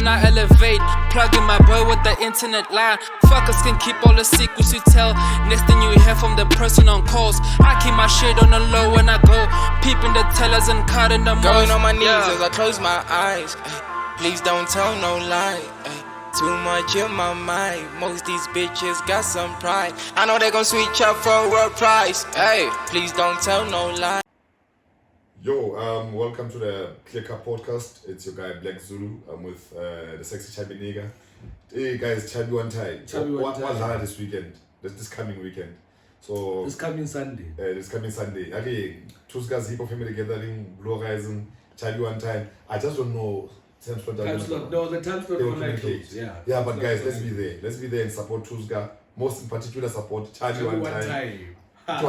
when I elevate. Plugging my boy with the internet line. Fuckers can keep all the secrets you tell. Next thing you hear from the person on calls. I keep my shit on the low when I go. Peeping the tellers and cutting the most. Going on my knees as I close my eyes. Please don't tell no lie. Too much in my mind. Most these bitches got some pride. I know they gon' switch up for a price. Hey, please don't tell no lie. Yo, welcome to the TheClearCupPodcast. It's your guy Blaq Zulu. I'm with the sexy Tjhabster nigga. Hey guys, Tjhabster one time. What this weekend? This coming weekend. So this coming Sunday. Okay, Tuesdays hip hop family gathering, Blue Horizon, Tjhabster one time. I just don't know. Time slot. No, the time slot for night shows. Yeah, but guys, let's be there. Let's be there and support Tuesday. Most in particular, support Tjhabster one time. It's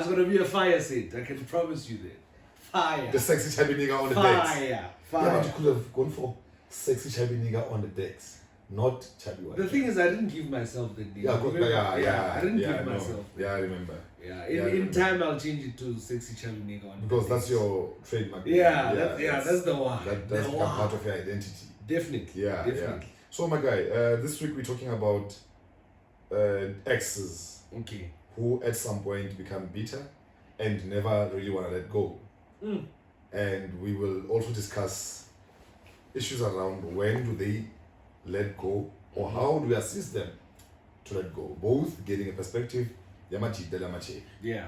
gonna be a fire set. I can promise you that. Fire. The sexy Tjhabster nigga on the decks. Yeah, but you could have gone for sexy Tjhabster nigga on the decks, not Tjhabster. The thing is, I didn't give myself the name. I didn't give myself. Yeah, I remember. Yeah, in time I'll change it to sexy Tjhabster nigga on the because decks. that's your trademark. That's the one. That's become part of your identity. Definitely. Yeah. So my guy, this week we're talking about exes. Okay. Who at some point become bitter and never really want to let go. And we will also discuss issues around when do they let go or how do we assist them to let go. Both getting a perspective, yeah.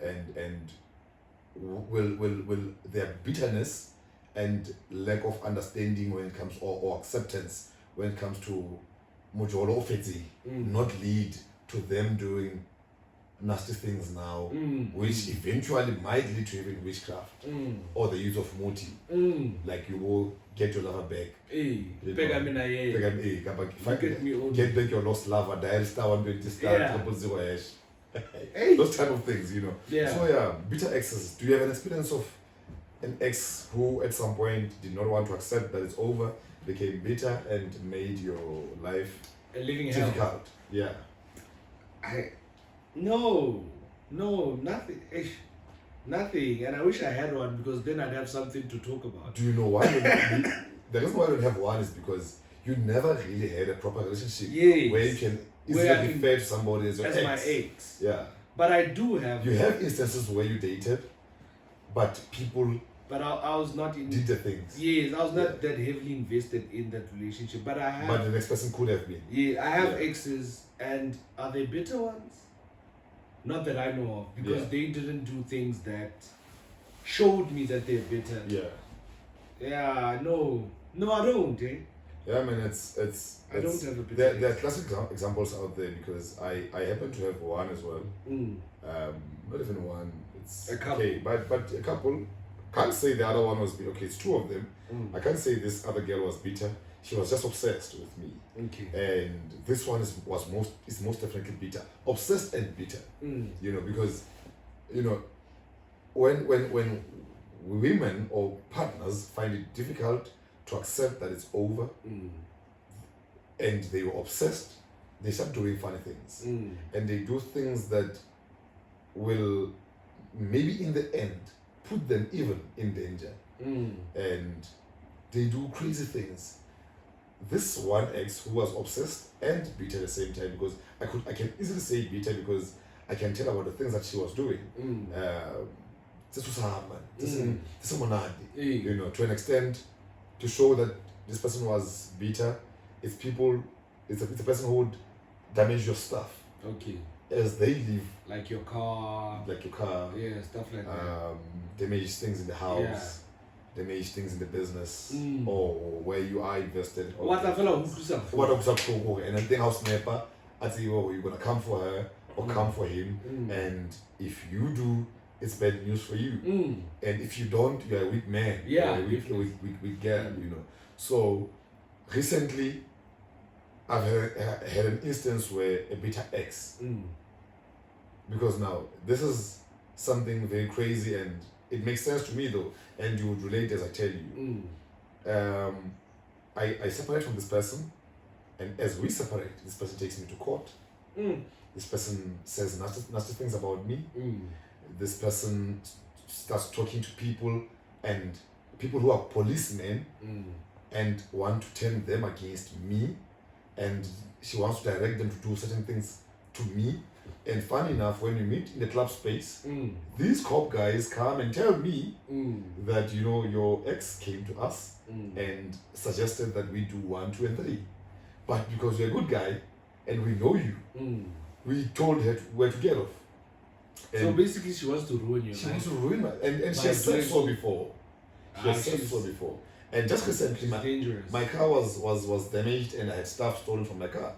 And will their bitterness and lack of understanding when it comes or acceptance when it comes to mujolo ofeti not lead to them doing nasty things now, which eventually might lead to even witchcraft or the use of muti. Like you will get your lover back. Get back your lost lover, dial star 120 star 000 hash. Those type of things, you know. Yeah. So yeah, bitter exes. Do you have an experience of an ex who at some point did not want to accept that it's over, became bitter and made your life a living difficult? hell? Yeah. No, nothing. Nothing. And I wish I had one because then I'd have something to talk about. Do you know why? The reason why I don't have one is because you never really had a proper relationship where you can easily refer to somebody as your ex. My ex. Yeah. But I do have. You have instances where you dated, but people. But I was not in. Did the things. Yes, I was not that heavily invested in that relationship. But I have. But the next person could have been. Yeah, I have exes, and are they bitter ones? Not that I know of, because they didn't do things that showed me that they're bitter. Yeah, no, I don't. Yeah, I mean, it's I don't have a bitter. There are classic examples out there because I happen to have one as well. Not even one. It's a couple. Okay, but a couple. Can't say the other one was bitter. Okay, it's two of them. I can't say this other girl was bitter. She was just obsessed with me. Okay. And this one is most definitely bitter. Obsessed and bitter. You know, because when women or partners find it difficult to accept that it's over and they were obsessed, they start doing funny things. And they do things that will maybe in the end put them even in danger. And they do crazy things. This one ex who was obsessed and bitter at the same time, because I can easily say bitter because I can tell about the things that she was doing. This was hard, man. This is monadi. You know, to an extent, to show that this person was bitter, it's a person who would damage your stuff. Okay. As they live. Like your car. Yeah, stuff like that. Damage things in the house. Damage things in the business or where you are invested. What I feel and I think house sniper, I say, oh, you're gonna come for her or come for him, and if you do, it's bad news for you. And if you don't, you're a weak man. Yeah, you're a weak girl, you know. So recently, I've had an instance where a bitter ex, because now this is something very crazy and it makes sense to me though, and you would relate as I tell you. I separate from this person, and as we separate, this person takes me to court. This person says nasty things about me. This person starts talking to people and people who are policemen and want to turn them against me, and she wants to direct them to do certain things to me. And funny enough, when we meet in the club space, these cop guys come and tell me that, you know, your ex came to us and suggested that we do 1, 2, and 3. But because you're a good guy and we know you, we told her where to get off. And so basically she wants to ruin your life. She wants to ruin my... And she has said so before. She has said so before. And just recently, my car was damaged and I had stuff stolen from my car.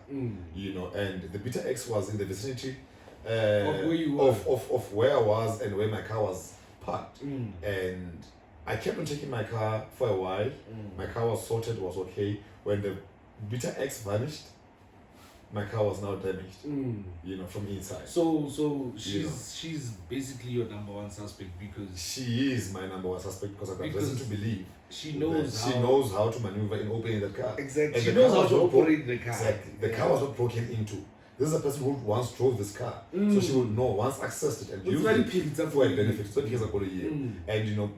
You know, and the bitter ex was in the vicinity of where I was and where my car was parked. And I kept on checking my car for a while. My car was sorted, was okay. When the bitter ex vanished, my car was now damaged, you know, from inside. So she's basically your number one suspect because she is my number one suspect because I've got reason to believe she knows how to maneuver in opening the car. Exactly. And she knows how to operate the car. Exactly. The car was not broken into. This is a person who once drove this car, so she will know, once accessed it and used it for a benefit. So because I got a year, and you know,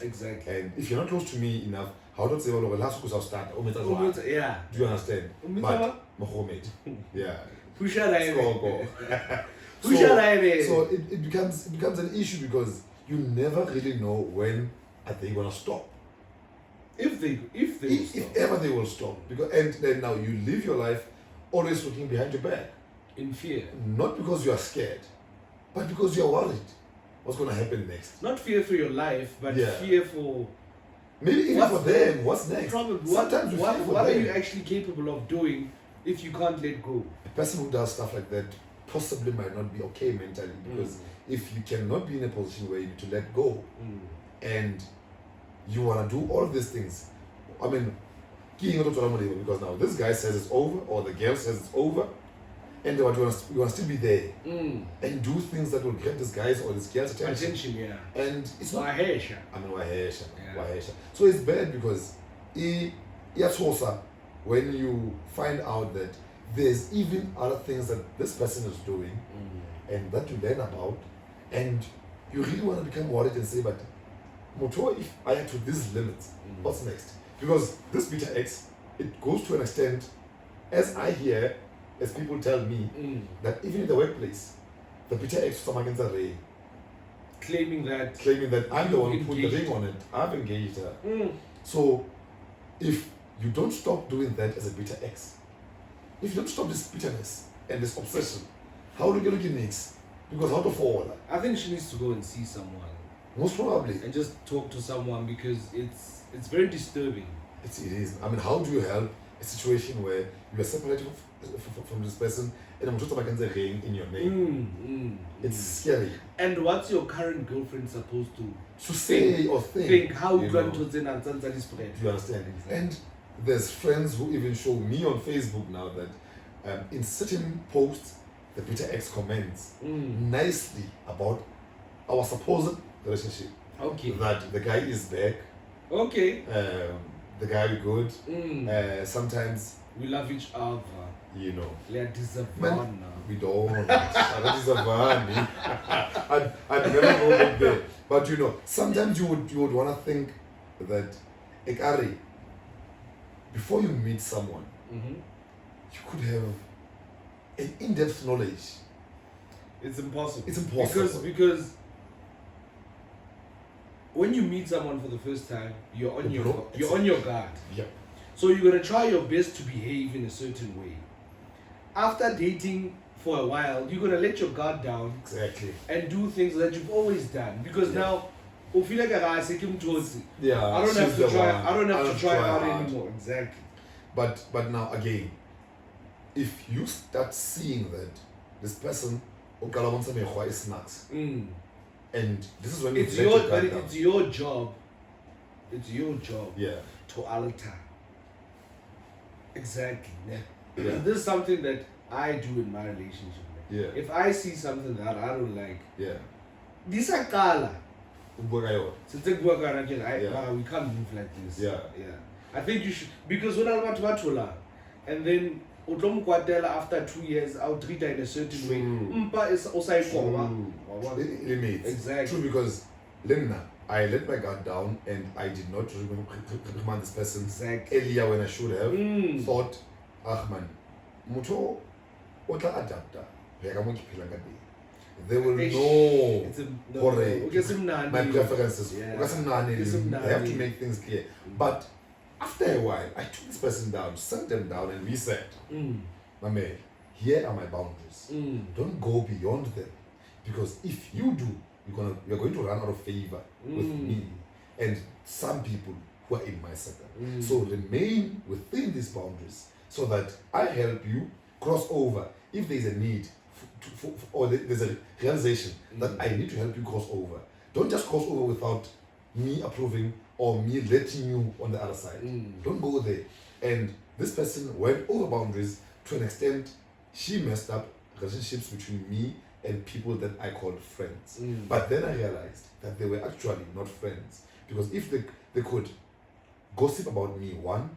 exactly. And if you're not close to me enough, how do I say, well, last week I'll start? Yeah. Do you understand? But Mohammed, yeah. So it becomes an issue because you never really know when are they gonna stop. If ever they will stop. Because and then now you live your life always looking behind your back. In fear. Not because you are scared, but because you are worried. What's gonna happen next? Not fear for your life, but fear for maybe even for them. What's next? Probably. Sometimes what are you actually capable of doing if you can't let go? A person who does stuff like that possibly might not be okay mentally because if you cannot be in a position where you need to let go and you want to do all of these things, I mean, because now this guy says it's over or the girl says it's over, and they want to still be there and do things that will get this guy's or this girl's attention. And it's not. So it's bad because when you find out that there's even other things that this person is doing and that you learn about, and you really want to become worried and say, but Moto, if I am to these limits, what's next? Because this bitter X, it goes to an extent, as I hear, as people tell me, that even in the workplace, the bitter X for against a ray. Claiming that I'm the one who put the ring on it. I've engaged her. So if you don't stop doing that as a bitter X, if you don't stop this bitterness and this obsession, how do you get next? Because how to forward? I think she needs to go and see someone. Most probably. And just talk to someone because it's very disturbing. It is. I mean, how do you help a situation where you are separated from this person and I'm just like in your name? It's scary. And what's your current girlfriend supposed to say or think? How you going to do you understand? And there's friends who even show me on Facebook now that in certain posts the bitter X comments nicely about our supposed relationship. Okay. That the guy is back. Okay. The guy is good. Sometimes we love each other. You know. Man, we don't. I'd never go back there. But you know, sometimes you would want to think that Ekari, before you meet someone, you could have an in-depth knowledge. It's impossible. It's impossible. Because when you meet someone for the first time, you're on your guard. Yeah. So you're gonna try your best to behave in a certain way. After dating for a while, you're gonna let your guard down. Exactly. And do things that you've always done. Because now, I don't have to try out anymore. Exactly. But now again, if you start seeing that this person is nuts. And this is when it's your job. It's your job. Yeah. To alter. Exactly. Yeah. This is something that I do in my relationship. Yeah. If I see something that I don't like, this is color. We can't move like this. Yeah. I think you should, because when I'm about and then after 2 years, I'll treat her in a certain way. It makes exactly. True, because Lemna, I let my guard down and I did not reprimand this person earlier when I should have. Thought, man, muto otla adapter. They will know my preferences. Yeah. They have to make things clear. But after a while, I took this person down, sat them down, and we said, my man, here are my boundaries. Don't go beyond them. Because if you do, you're going to run out of favor with me and some people who are in my circle. So remain within these boundaries so that I help you cross over if there's a need or there's a realization that I need to help you cross over. Don't just cross over without me approving or me letting you on the other side. Don't go there. And this person went over boundaries to an extent. She messed up relationships between me and people that I called friends. But then I realized that they were actually not friends. Because if they could gossip about me, one,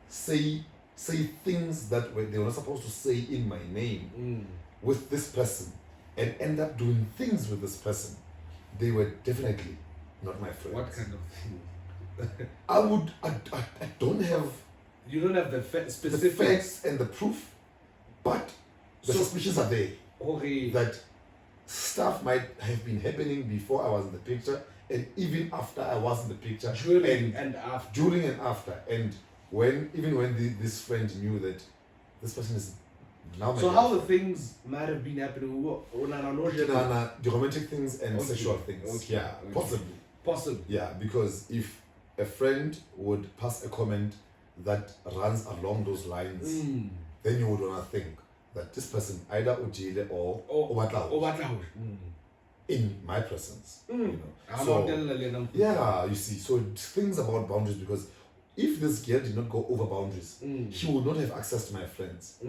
say things that they were not supposed to say in my name with this person and end up doing things with this person, they were definitely not my friends. What kind of things? I don't have... You don't have the specific... The facts and the proof, but the suspicions are there. Okay. That stuff might have been happening before I was in the picture and even after I was in the picture. During and after. And when this friend knew that this person is now my So how the things might have been happening? The romantic things and sexual things. Okay. Yeah, Okay. Possibly. Yeah, because if a friend would pass a comment that runs along those lines, then you would want to think that this person either ujile or in my presence. You know. So, yeah, you see. So things about boundaries, because if this girl did not go over boundaries, she would not have access to my friends.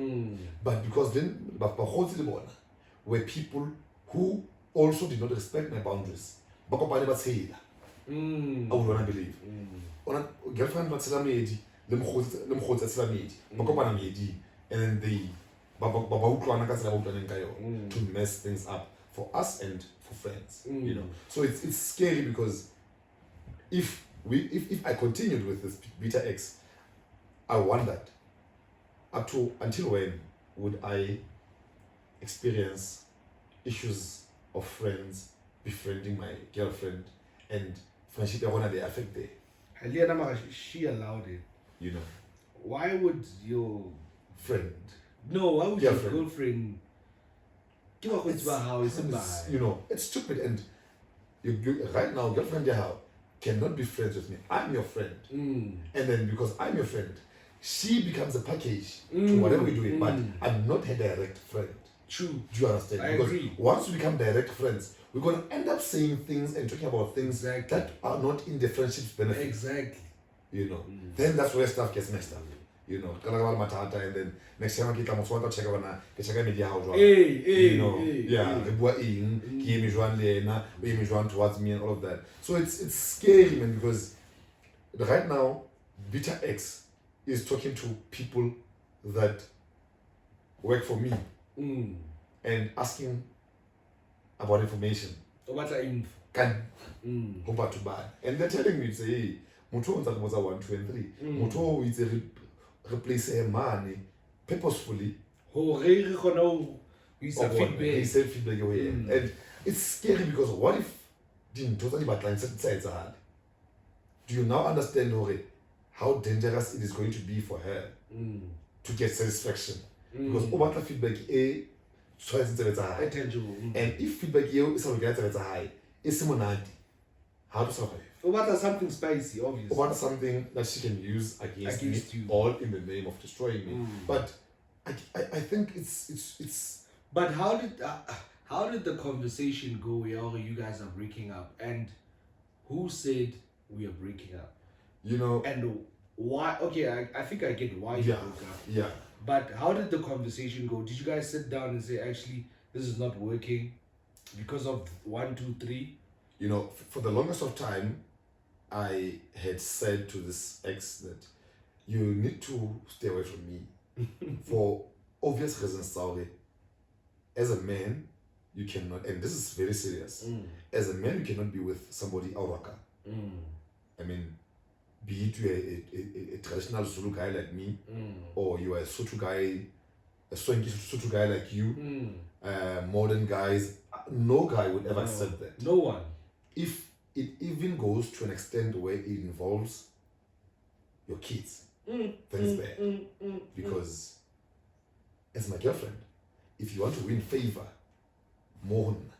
But because then were people who also did not respect my boundaries. I would want to believe. Girlfriend and then they to mess things up for us and for friends. You know. So it's scary because if I continued with this beta X, I wondered until when would I experience issues of friends befriending my girlfriend and friendship they affect there. She allowed it. You know. Why would your friend? No, why would your girlfriend give up with house? You know, it's stupid. And you right now, girlfriend cannot be friends with me. I'm your friend. And then because I'm your friend, she becomes a package to whatever we're doing. But I'm not her direct friend. True. Do you understand? I because agree. Once we become direct friends, we're going to end up saying things and talking about things that are not in the friendship's benefit. Exactly. You know, then that's where stuff gets messed up. You know, and then next time I get check media how you know, towards me and all of that. So it's scary, man, because right now Beta X is talking to people that work for me and asking about information. What are info? Hope to buy. And they're telling me, say, hey, Muto on 1, 2, and 3. Muto is replace money purposefully. He said feedback away. And it's scary because what if didn't totally bad line sides are? Do you now understand how dangerous it is going to be for her to get satisfaction? Because over feedback and if feedback is high, it's how to survive. What something spicy, obviously. What something that she can use against me, you, all in the name of destroying me. But I think it's. But how did the conversation go where you guys are breaking up, and who said we are breaking up? You know. And why? Okay, I think I get why you broke up. Yeah. But how did the conversation go? Did you guys sit down and say, actually, this is not working because of 1, 2, 3? You know, for the longest of time, I had said to this ex that you need to stay away from me for obvious reasons, sorry. As a man, You cannot, and this is very serious. As a man, you cannot be with somebody Auraka. I mean, be it you a traditional Zulu guy like me, or you are a Sotho guy, a Swanky Sotho guy like you, modern guys, no guy would ever accept that. No one. If it even goes to an extent where it involves your kids, then it's bad. Because as my girlfriend, if you want to win favor, Mohun,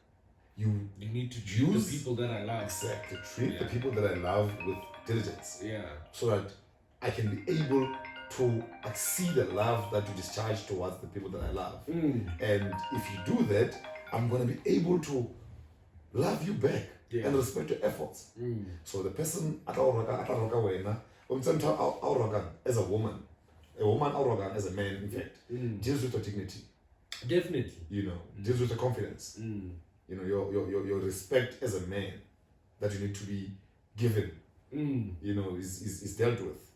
you need to choose the people that I love. Exactly. Treat the people that I love with diligence. Yeah. So that I can be able to exceed the love that you discharge towards the people that I love. And if you do that, I'm going to be able to love you back and respect your efforts. So the person as a woman as a man, in fact, deals with your dignity. Definitely. You know, deals with your confidence. You know, your respect as a man that you need to be given. You know, is dealt with.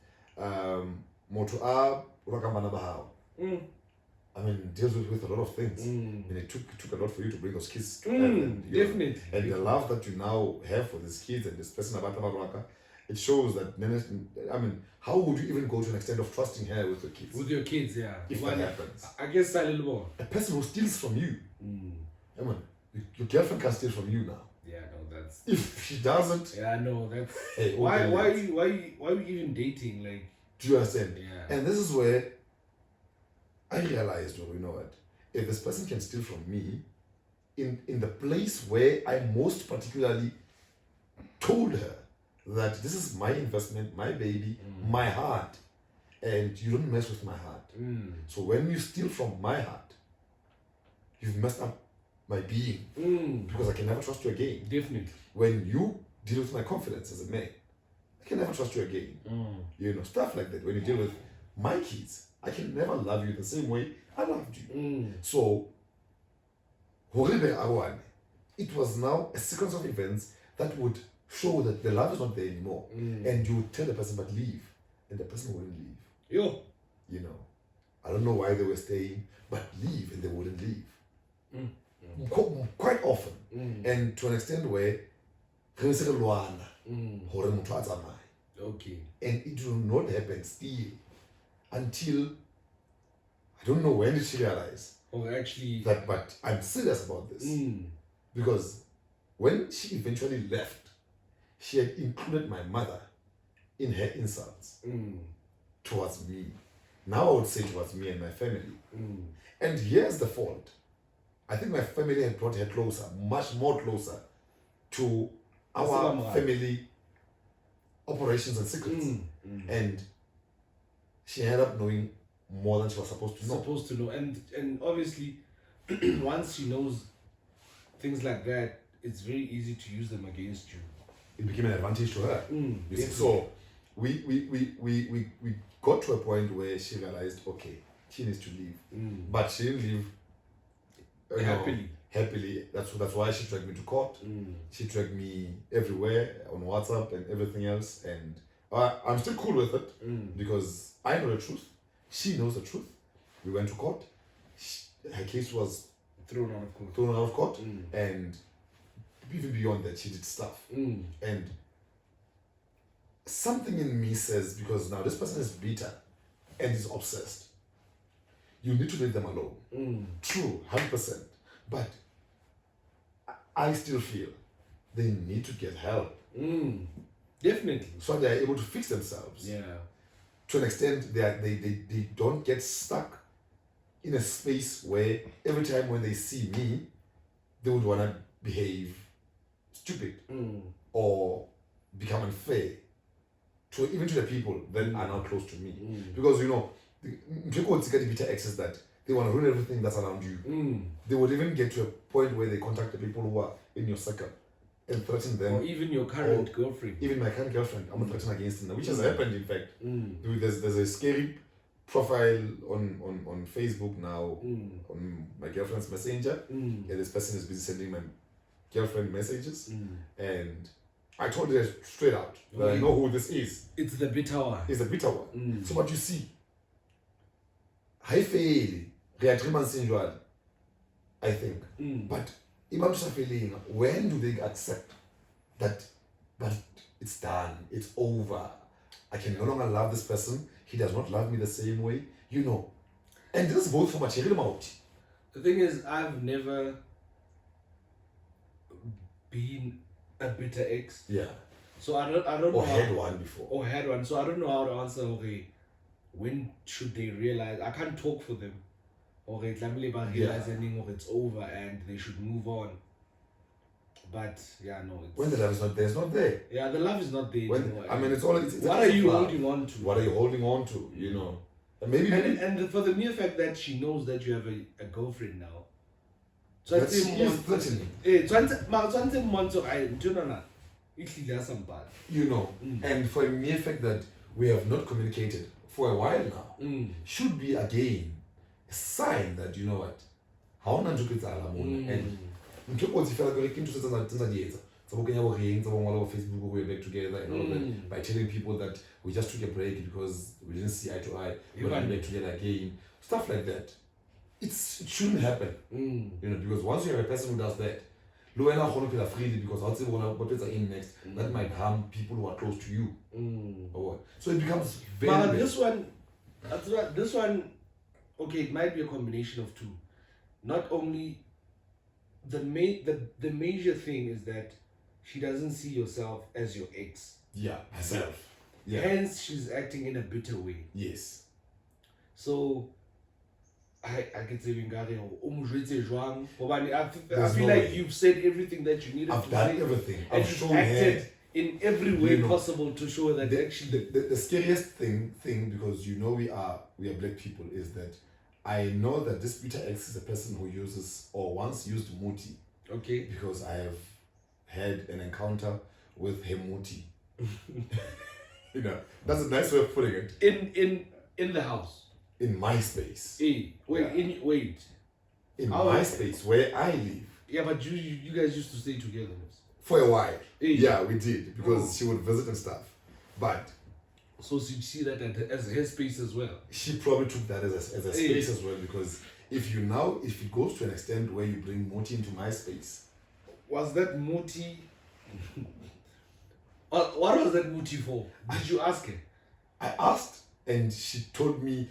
I mean, deals with a lot of things. And it took a lot for you to bring those kids to heaven. Definitely. And the love that you now have for these kids and this person about Tabarwaka, it shows that, I mean, how would you even go to an extent of trusting her with your kids? With your kids, yeah. If that happens. I guess a little more. A person who steals from you. I mean, your girlfriend can steal from you now. Yeah, no, that's... If she doesn't... Yeah, no, that's... Hey, why are we even dating? Like... Do you understand? Yeah. And this is where I realized, well, you know what? If this person can steal from me, in the place where I most particularly told her that this is my investment, my baby, my heart, and you don't mess with my heart. So when you steal from my heart, you've messed up my being, because I can never trust you again. Definitely. When you deal with my confidence as a man, I can never trust you again. You know, stuff like that. When you deal with my kids, I can never love you the same way I loved you. So, it was now a sequence of events that would show that the love is not there anymore. And you would tell the person, but leave. And the person wouldn't leave. Yo. You know, I don't know why they were staying, but leave, and they wouldn't leave. Quite often. And to an extent where okay. And it will not happen still until, I don't know when did she realize that, but I'm serious about this. Because when she eventually left, she had included my mother in her insults towards me. Now I would say towards me and my family. And here's the fault. I think my family had brought her closer, much more closer to our family operations and secrets. And she ended up knowing more than she was supposed to know. And obviously, once she knows things like that, it's very easy to use them against you. It became an advantage to her. So we got to a point where she realized, okay, she needs to leave. But she didn't leave happily. That's why she dragged me to court. She dragged me everywhere on WhatsApp and everything else. And I'm still cool with it because I know the truth. She knows the truth. We went to court. Her case was thrown out of court. Thrown out of court. And even beyond that, she did stuff. And something in me says, because now this person is bitter and is obsessed, you need to leave them alone. True, 100%. But I still feel they need to get help. Definitely. So they are able to fix themselves. Yeah. To an extent, they don't get stuck in a space where every time when they see me, they would want to behave stupid or become unfair even to the people that are not close to me. Because, you know, people would get bitter access that they want to ruin everything that's around you. They would even get to a point where they contact the people who are in your circle and threaten them. Or even your current girlfriend. Even my current girlfriend, I'm threatening against them, which has happened, in fact. There's a scary profile on Facebook now, on my girlfriend's messenger. And this person is busy sending my girlfriend messages. And I told her straight out that I know who this is. It's the bitter one. It's the bitter one. So what you see, I fail. They are 3 months in, I think. But when do they accept that, but it's done, it's over, I can no longer love this person, he does not love me the same way, and this is both for material amount. The thing is, I've never been a bitter ex. Yeah. So I don't know. Or had one before. Or had one. So I don't know how to answer, okay, when should they realize? I can't talk for them. Okay, realizing it's over and they should move on. But yeah, no. When the love is not there, it's not there. Yeah, the love is not there. It's all. What are you holding on to? What are you holding on to? And maybe. And for the mere fact that she knows that you have a girlfriend now. So that she is threatening. And for the mere fact that we have not communicated for a while now, should be again a sign that you know what, how not to get and Facebook, we're back together and all that, by telling people that we just took a break because we didn't see eye to eye, we're back together again, stuff like that. It shouldn't happen, because once you have a person who does that, freely because I'll say what is in next, that might harm people who are close to you. Or what? So it becomes very. But this one, okay, it might be a combination of two. Not only the major thing is that she doesn't see yourself as your ex. Yeah, herself. Yeah. Hence, she's acting in a bitter way. Yes. So I can say I feel like you've said everything that you needed to say. I've done everything. And you've acted in every way possible to show that actually the scariest thing because we are black people is that I know that this bitter ex is a person who uses or once used muti. Okay. Because I have had an encounter with her muti. That's a nice way of putting it. In the house. In my space. Wait. In my space where I live. Yeah, but you guys used to stay together. For a while. Yeah, we did because she would visit and stuff. But so she'd see that as her space as well. She probably took that as a space as well because if it goes to an extent where you bring Moti into my space. Was that Moti? What was that Moti for? Did you ask her? I asked. And she told me,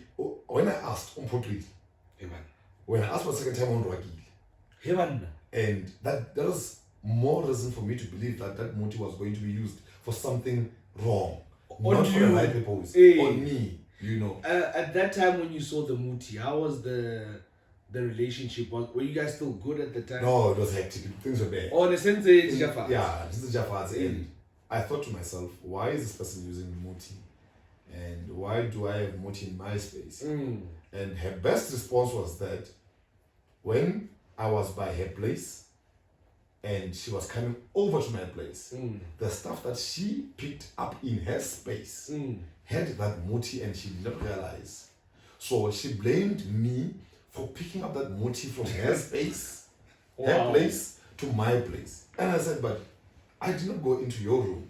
when I asked, when I asked for the second time, and that was more reason for me to believe that motive was going to be used for something wrong. Not for the right purpose. On me, At that time when you saw the muti, how was the relationship? Were you guys still good at the time? No, it was hectic. Things were bad. Oh, in the sense Tjhabster. Yeah, this is Tjhabster. And I thought to myself, why is this person using muti? And why do I have Moti in my space? And her best response was that when I was by her place and she was coming over to my place, the stuff that she picked up in her space had that Moti and she did not realize. So she blamed me for picking up that Moti from her space, her place, to my place. And I said, but I did not go into your room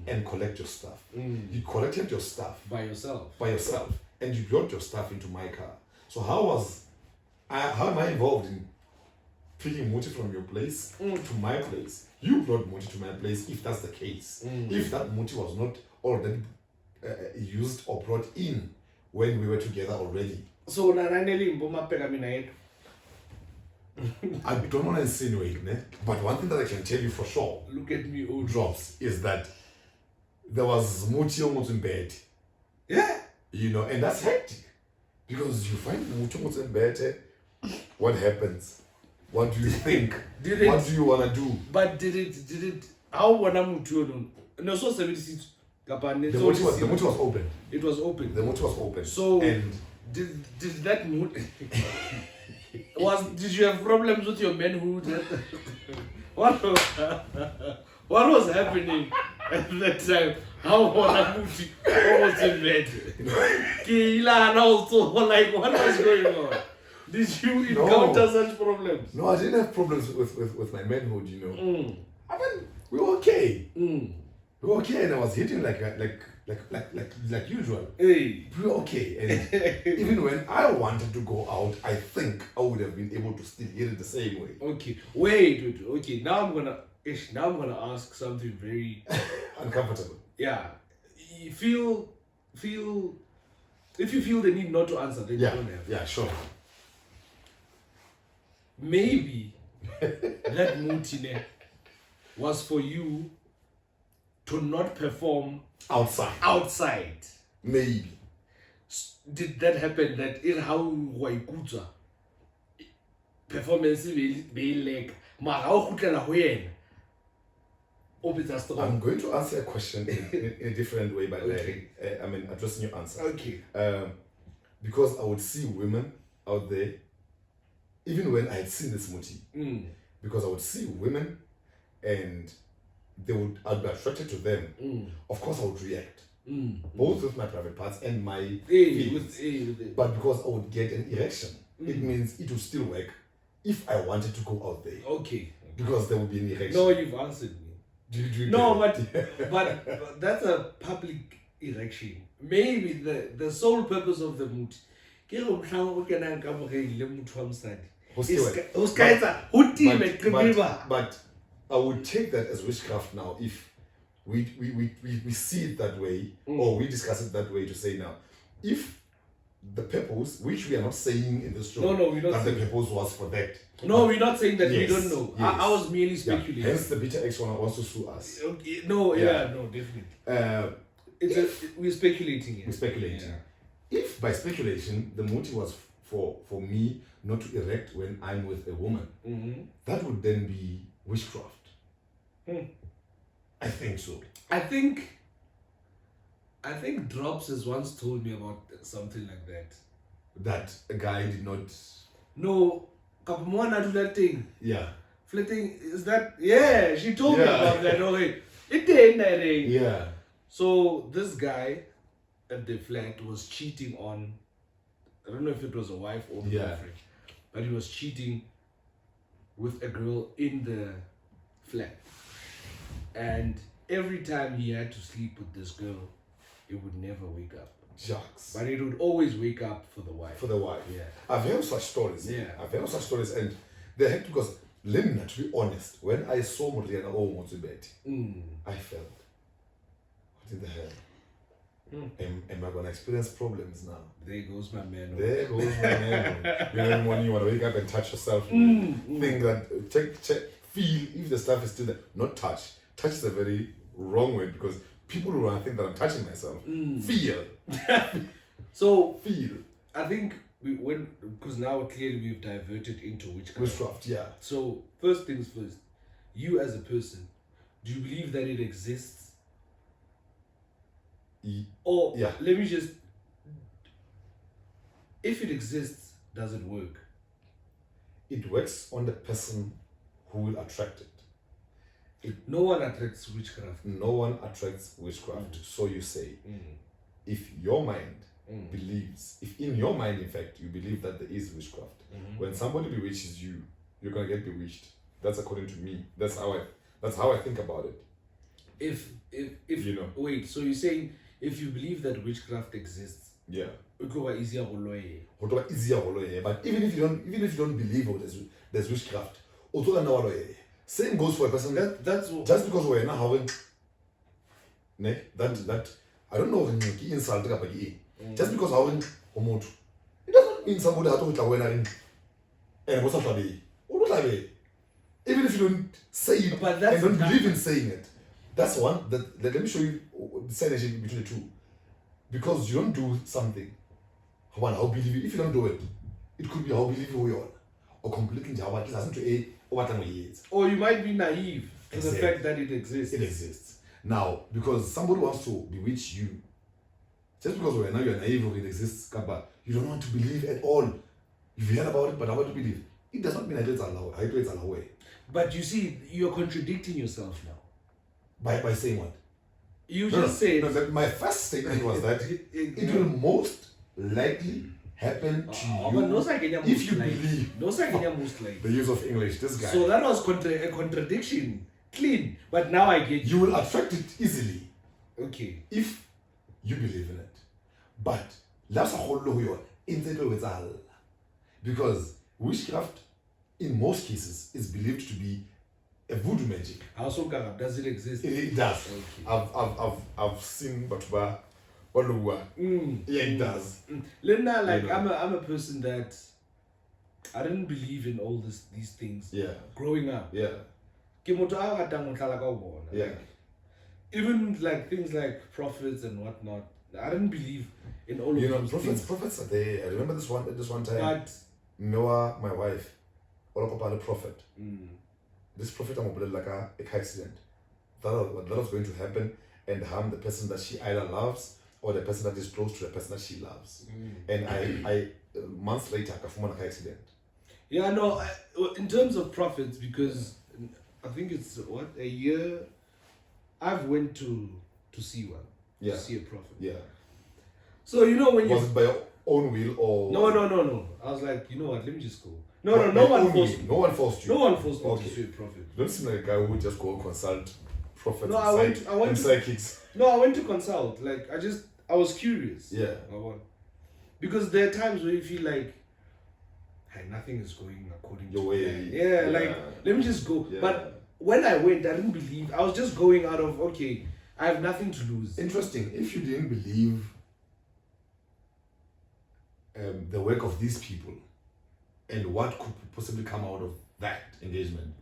and collect your stuff. You collected your stuff by yourself, and you brought your stuff into my car. So how am I involved in picking Moti from your place to my place? You brought Moti to my place. If that's the case, if that Moti was not already used or brought in when we were together already. So I don't want to insinuate, but one thing that I can tell you for sure, look at me, old drops, is that there was Muti almost in bed. Yeah. And that's hectic. Because you find Muti almost in bed, what happens? What do you think? What do you want to do? But did it, how wanna Muti? No, so 76. The Muti was open. It was open. The Muti was open. So, and did that Muti... Did you have problems with your manhood? What was happening at that time? How was almost in bed? What was going on? Did you encounter such problems? No, I didn't have problems with my manhood, I mean, we were okay. We We were okay, and I was hitting like usual. Hey. We were okay, and even when I wanted to go out, I think I would have been able to still hit it the same way. Okay, wait. Okay, now I'm gonna ask something very uncomfortable. Yeah, you feel if you feel the need not to answer, then you don't have. Yeah, sure. Maybe that mutine was for you to not perform outside. Maybe. Did that happen? That is how waikutsa performance be like I'm going to answer a question in a different way, but okay. Addressing your answer. Okay. Because I would see women out there, even when I had seen this muti, because I would see women and I'd be attracted to them. Of course, I would react, both with my private parts and my feelings. But because I would get an erection, it means it would still work if I wanted to go out there. Okay. Because there would be an erection. No, you've answered me. But that's a public erection. Maybe the sole purpose of the mood. But I would take that as witchcraft now if we see it that way, or we discuss it that way, to say now, if the purpose, which we are not saying in this show, we're not that the saying purpose was for that. No, we're not saying that. Yes, we don't know. yes. I was merely speculating. Yeah. Hence the bitter X one wants to sue us. Okay. No, definitely. We're speculating here. We're speculating. Yeah. If by speculation the motive was for me not to erect when I'm with a woman, that would then be witchcraft. I think so. I think Drops has once told me about something like that. That a guy did not. No, Kapumwana do that thing. Yeah. Flirting, is that? Yeah, she told me about that. Okay, it did that thing. Yeah. So this guy at the flat was cheating on. I don't know if it was a wife or a girlfriend, but he was cheating with a girl in the flat, and every time he had to sleep with this girl, he would never wake up. Shucks. But it would always wake up for the wife. For the wife. Yeah. I've heard such stories. Yeah. I've heard such stories, and they had, because Linda, to be honest, when I saw Moriana Mozubeti, I felt, what in the hell? Am I gonna experience problems now? There goes my man. There goes my man. You know, in the morning you wanna wake up and touch yourself. Think that check, feel if the stuff is still there. Not touch. Touch is a very wrong word, because people who want to think that I'm touching myself. Feel. So feel. I think because now clearly we've diverted into witchcraft. Witchcraft, yeah. So first things first, you as a person, do you believe that it exists? Or let me just, if it exists, does it work? It works on the person who will attract it. No one attracts witchcraft. No one attracts witchcraft. So you say, if your mind believes, if in your mind, in fact, you believe that there is witchcraft, when somebody bewitches you, you're gonna get bewitched. That's according to me. That's how I think about it. If you know. Wait, so you're saying if you believe that witchcraft exists, yeah, it could be easier. But even if you don't believe there's witchcraft, same goes for a person that's just because we're not having that I don't know insult just because having it doesn't mean somebody had to win even if you don't say it and don't believe in saying it. That's one. Let me show you the synergy between the two. Because you don't do something, how believe you. If you don't do it, it could be how believe you are, or completely or you might be naive to the fact that it exists. It exists. Now, because somebody wants to bewitch you, just because you're naive or it exists, you don't want to believe at all. You've heard about it, but how to believe? It does not mean that it's allowed. But you see, you're contradicting yourself now. By saying what? You just said... No, my first statement was that it will most likely happen to you if you believe. Most likely. The use of English, this guy. So that was a contradiction. clean. But now I get You will attract it easily okay. if you believe in it. But that's a whole lot because witchcraft, in most cases, is believed to be a voodoo magic. Also, does it exist? It does. Okay. I've seen Batuba. Yeah, it does. Linda, like I'm a person that I didn't believe in all these things. Yeah. Growing up. Yeah. Yeah. Even like things like prophets and whatnot. I didn't believe in all of those things. Prophets are there. I remember this one time. But Noah, my wife, a prophet. This prophet I'm like a accident. That was going to happen and harm the person that she either loves or the person that is close to the person that she loves. And I months later I performed an accident. Yeah, no, in terms of prophets, because I think it's a year I've went to see one. Yeah. To see a prophet. Yeah. So when was it by your own will or No. I was like, you know what, let me just go. No one forced me. No one forced you. No one forced me to see a prophet. You don't seem like a guy who would just go consult prophets and psychics. No, I went to consult. Like I was curious. Yeah. Because there are times where you feel like hey, nothing is going according your to way. plan. Yeah, like let me just go. Yeah. But when I went, I didn't believe. I was just going out of okay, I have nothing to lose. Interesting. If you didn't believe the work of these people and what could possibly come out of that engagement.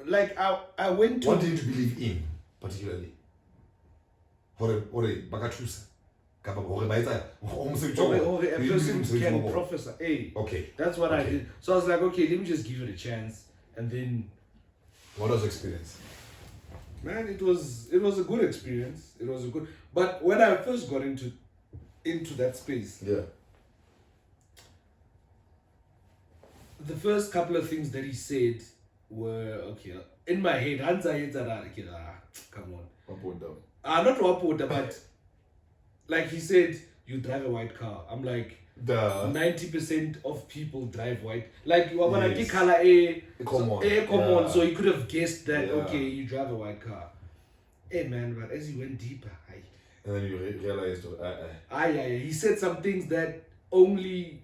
Like I went to. What did you believe in particularly? Or bakathusa. A person can prophesy. Hey, okay. That's what I did. So I was like, okay, let me just give it a chance. And then what was the experience? Man, it was a good experience. But when I first got into that space, the first couple of things that he said were okay. In my head, come on. Up or down? Not up or down, but like he said, you drive a white car. I'm like, 90% of people drive white. Like you are gonna get color common. So you could have guessed that okay, you drive a white car. Hey man, but as he went deeper, and then you realized, he said some things that only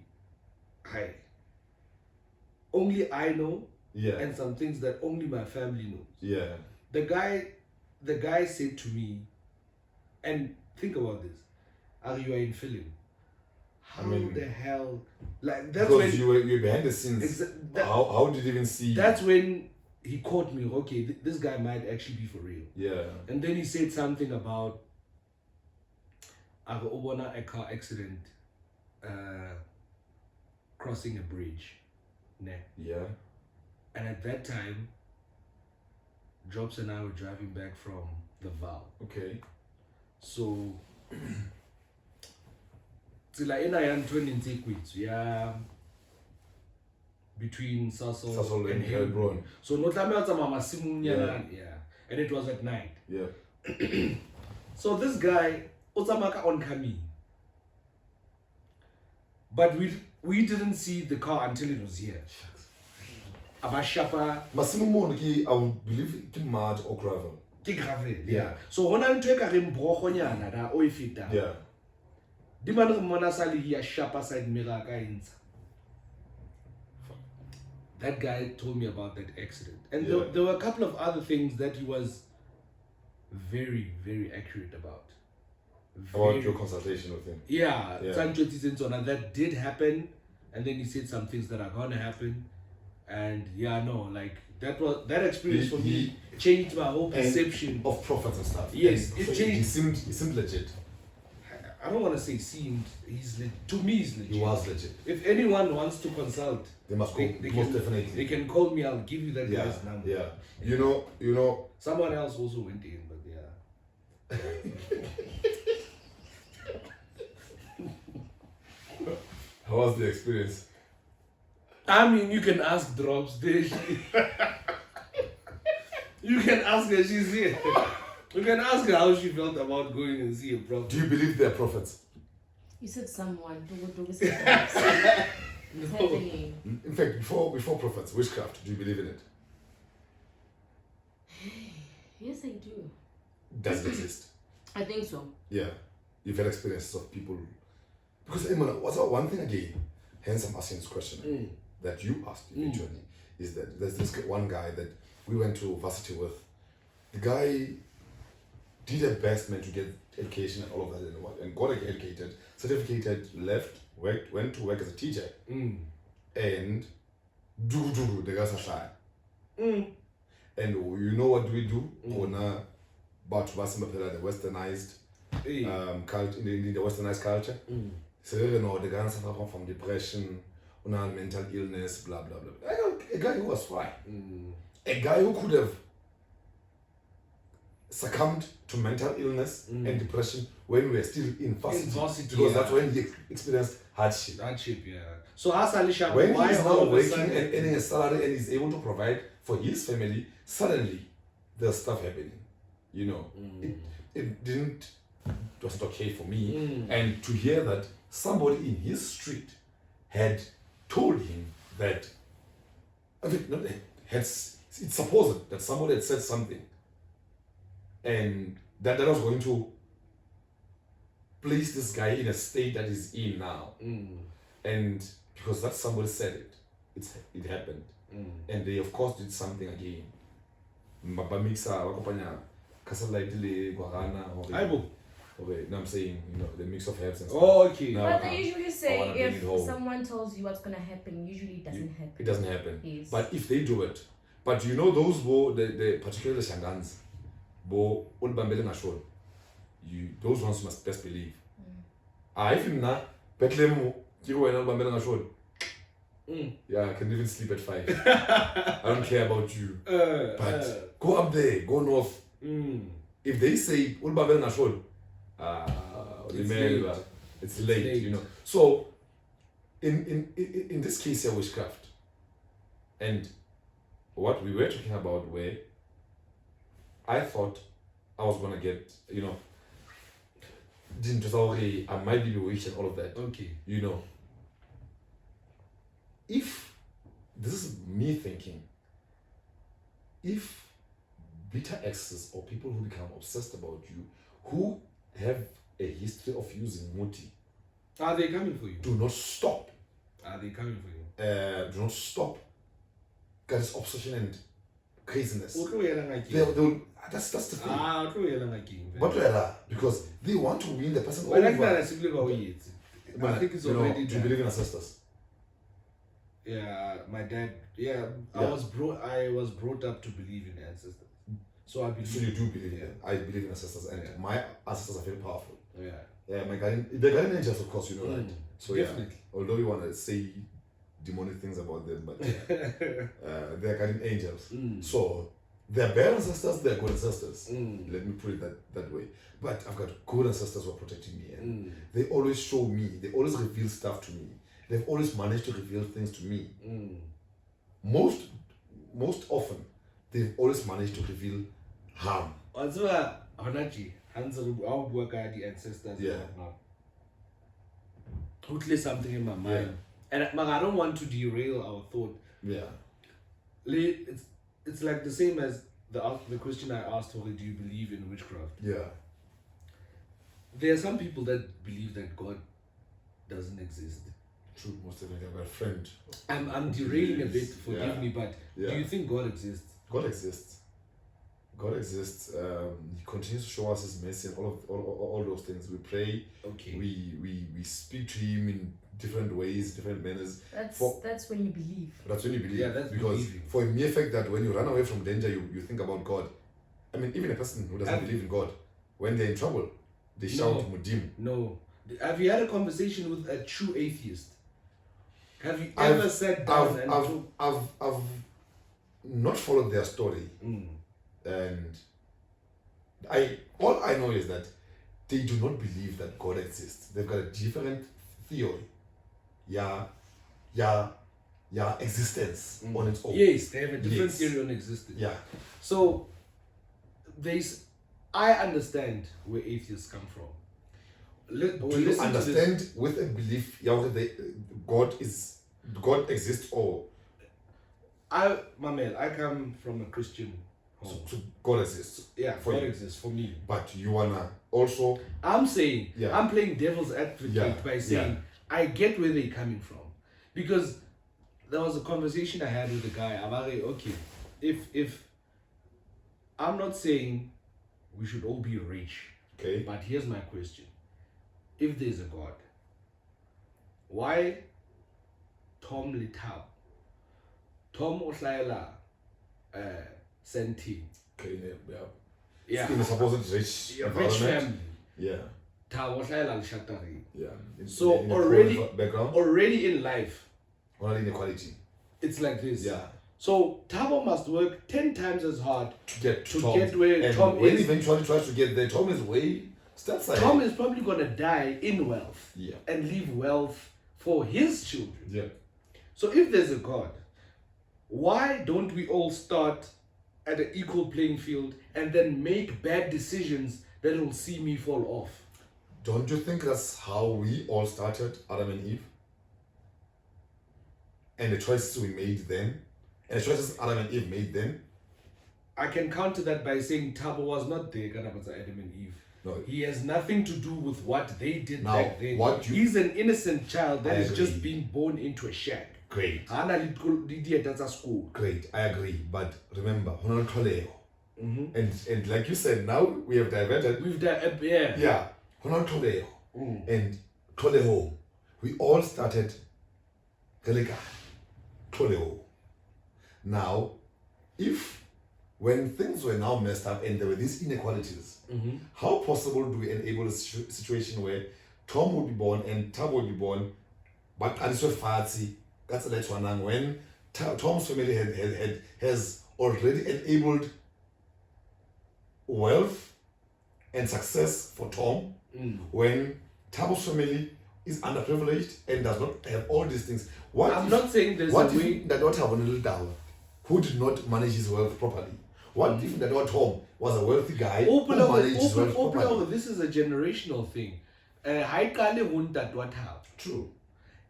I know, and some things that only my family knows. Yeah. The guy said to me, and think about this, you are in film. How the hell, like that's because when you were behind the scenes. How did you even see? That's when he caught me. Okay, this guy might actually be for real. Yeah. And then he said something about a car accident, crossing a bridge. Yeah. And at that time, Jobs and I were driving back from the Val. Okay. So, between Sasol and Helbron. So, and it was at night. Yeah. So, this guy, Otamaka oncoming. But we didn't see the car until it was here. Abashapa. Masimumonki, I would believe it's mud or gravel. Yeah. So when I'm taking brohonyana da oifita. Yeah. The man of Monasali here shapa side miraka. That guy told me about that accident. And there were a couple of other things that he was very, very accurate about. About your consultation with him. Yeah. That did happen. And then he said some things that are gonna happen. And that experience for me changed my whole perception of prophets and stuff. Yes, it changed. He seemed legit. I don't want to say seemed. To me, he's legit. He was legit. If anyone wants to consult, they must call. Most definitely. They can call me. I'll give you that guy's number. Yeah. You know. Someone else also went in, but How was the experience? I mean, you can ask Drops. You can ask her. She's here. You can ask her how she felt about going and see a prophet. Do you believe they're prophets? You said someone. No. In fact, before prophets, witchcraft, do you believe in it? does it exist? I think so. Yeah. You've had experiences of people. Because, what's one thing again, hence I'm asking this question that you asked eventually, is that there's this one guy that we went to varsity with. The guy did her best, man, to get education and all of that and got educated, certificated, left, went to work as a teacher. And the guys are shy. And you know what do we do? But the westernized culture, in the westernized culture. So you know the guys suffer from depression, mental illness, blah blah blah. A guy who was fine. A guy who could have succumbed to mental illness and depression when we were still in varsity, because that's when he experienced hardship. So Alisha, when why he's now all of a working sudden- and earning a salary and is able to provide for his family, suddenly there's stuff happening. You know, it didn't. It wasn't okay for me, and to hear that somebody in his street had told him that, it's supposed that somebody had said something, and that was going to place this guy in a state that he's in now, and because that somebody said it happened, and they of course did something again. Okay, now I'm saying, the mix of herbs and stuff. Oh, okay. Now, But they usually say wanna bring if it home. someone tells you what's gonna happen, usually it doesn't happen. It doesn't happen. Yes. But if they do it, but you know those the particularly the Shangans, those ones must best believe. If him na Bethlehem, yeah, I can even sleep at 5. I don't care about you. But go up there, go north. If they say it's late, you know. So in this case here, witchcraft, and what we were talking about, where I thought I was gonna get, I might be bewitched and all of that. Okay. If this is me thinking, if beta exes or people who become obsessed about you, who have a history of using muti, Are they coming for you? do not stop. Are they coming for you? Do not stop. Guys, obsession and craziness. Okay. That's the thing. But Because they want to win the person I like over. that. I think it's already do you believe in ancestors? Yeah, my dad. Yeah, I was brought up to believe in ancestors. So I believe. So you do believe in them. I believe in ancestors, and my ancestors are very powerful. Yeah. Yeah, the guardian angels, of course, you know that. So definitely. Although you want to say demonic things about them, but they're guardian angels. So they're bad ancestors, they're good ancestors. Let me put it that way. But I've got good ancestors who are protecting me, and they always show me. They always reveal stuff to me. They've always managed to reveal things to me. Most often, they've always managed to reveal harm. Also, Hanachi, I'll work at the ancestors. Yeah. Totally something in my mind. And I don't want to derail our thought. Yeah. It's like the same as the question I asked, do you believe in witchcraft? Yeah. There are some people that believe that God doesn't exist. True, most of them. I've got a friend. I'm derailing a bit, forgive me, but do you think God exists? God exists. God exists. He continues to show us His mercy and all those things. We pray. Okay. We speak to Him in different ways, different manners. That's when you believe. That's when you believe. Yeah, that's because believing. for a mere fact that when you run away from danger, you think about God. I mean, even a person who doesn't believe in God, when they're in trouble, they shout Mudim. No. Have you had a conversation with a true atheist? Have you ever sat down and talked? I've not followed their story, and all I know is that they do not believe that God exists. They've got a different theory. Existence on its own. Yes, they have a different theory on existence. Yeah. So I understand where atheists come from. Do you understand with a belief God exists, or I come from a Christian So God exists. Yeah, for God you. exists for me. But you wanna also. I'm saying, Yeah. I'm playing devil's advocate by saying, I get where they're coming from. Because there was a conversation I had with a guy about, okay, if I'm not saying we should all be rich, Okay. but here's my question. If there's a God, why Tom Litau? Tom Oslaela Senti. Okay. Yeah. Yeah. In a supposed rich Rich environment. family. Yeah. Ta Oslaela Shatari. Yeah. So in a already- poor background. Already in life, Only inequality. it's like this. Yeah. So Tabo must work 10 times as hard. To get To Tom. get where and Tom when is. eventually tries to get there, Tom is way steps ahead. Tom is probably gonna die in wealth. Yeah. And leave wealth for his children. Yeah. So if there's a God, why don't we all start at an equal playing field and then make bad decisions that will see me fall off? Don't you think that's how we all started, Adam and Eve? And the choices we made then, and the choices Adam and Eve made then. I can counter that by saying Tabo was not there, Adam and Eve. No. He has nothing to do with what they did Now, back then. what you- He's an innocent child that I is just agree. being born into a shack. Great. Hana little idiot that's a school. Great, I agree. But remember, Honor Toleo. Mm-hmm. And like you said, now we have diverted. We've done, yeah. Yeah. Honor Toleo. And Toleo. We all started Relega. Toleo. Now, if when things were now messed up and there were these inequalities, how possible do we enable a situation where Tom would be born and Tab would be born, but Aliso Fatsi, that's the next one. And when Tom's family has already enabled wealth and success for Tom, when Tabo's family is underprivileged and does not have all these things. I'm not saying there's what a if way. the daughter of a little down who did not manage his wealth properly? What if the daughter Tom was a wealthy guy who managed his wealth properly? This is a generational thing. True.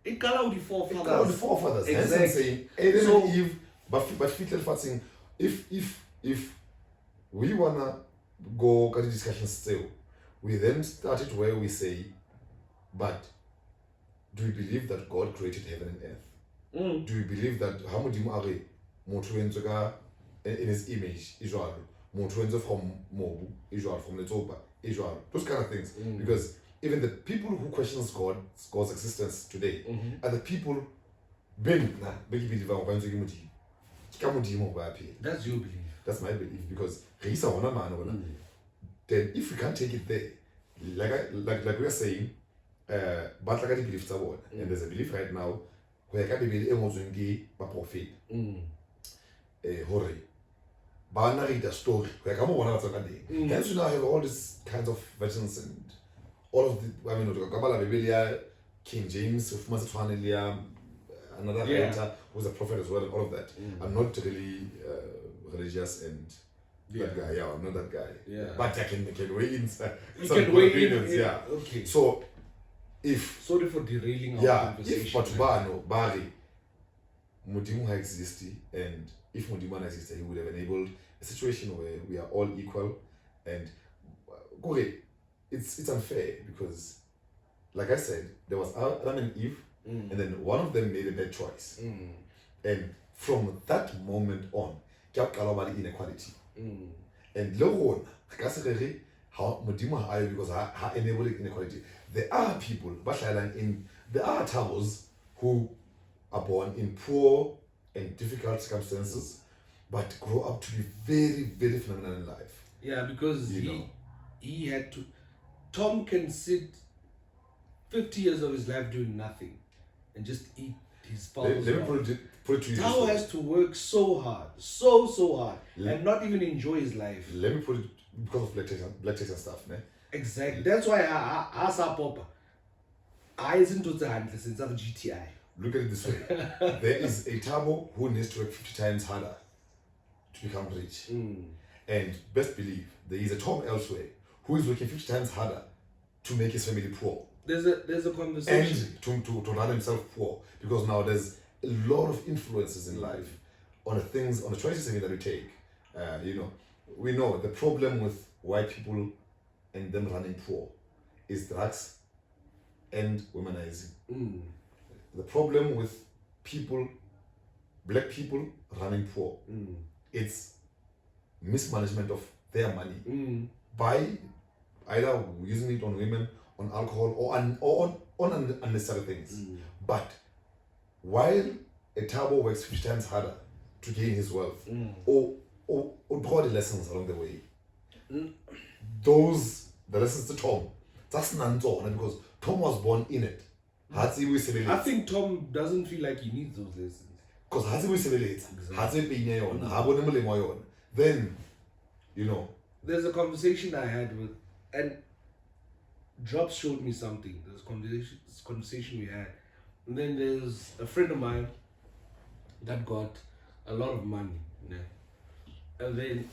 It got out the It forefathers. got the forefathers. Hence I'm Exactly. saying Adam So- and Eve, but Fitler Fatsing, if we wanna go get the discussion still, we then started where we say, but do we believe that God created heaven and earth? Do we believe that Hamudimu Are Motuenzoga in his image, Israel, Motuenzo from Mobu, Israel, from Letoba, Israel, those kind of things. Because even the people who questions God's existence today are the people That's your belief. that's my belief, because then if we can't take it there, like we are saying, but like I believe and there's a belief right now where I be a prophet. Hore. But I read a story where come on hence you now have all these kinds of versions and all of the Kabbalah Biblia, King James, another writer who's a prophet as well, and all of that. I'm not really religious and that guy, I'm not that guy. Yeah. But I can weigh in some can weigh in, opinions, yeah. okay. So if Sorry for derailing our conversation. if Batubano, Bari, Mudimu exists, and if Mudimu existed, he would have enabled a situation where we are all equal. And go ahead, it's unfair because, like I said, there was Adam and Eve, and then one of them made a bad choice. And from that moment on, Kyabkalabali inequality. And Leron, how Mudimu are because I enabling inequality. There are people, there are Tabos who are born in poor and difficult circumstances, but grow up to be very, very phenomenal in life. Yeah, because he had to. Tom can sit 50 years of his life doing nothing and just eat his father's Let me put it to you this Tao way. has to work so hard, so hard, and not even enjoy his life. Let me put it because of black text and stuff, ne? Exactly. That's why I saw Papa. I isn't to the hand since I'm GTI. Look at it this way. There is a Tabo who needs to work 50 times harder to become rich. And best believe, there is a Tom elsewhere who is working 50 times harder to make his family poor. There's a conversation. And to run himself poor. Because now there's a lot of influences in life on the choices that we take. We know the problem with white people and them running poor is drugs and womanizing. The problem with black people running poor, it's mismanagement of their money by either using it on women, on alcohol, or on unnecessary things. But while a Thabo works 50 times harder to gain his wealth, or draw the lessons along the way, the lessons to Tom, that's none because Tom was born in it. I think Tom doesn't feel like he needs those lessons. Because then, There's a conversation I had with, and Drops showed me something. There's this conversation we had. And then there's a friend of mine that got a lot of money. And then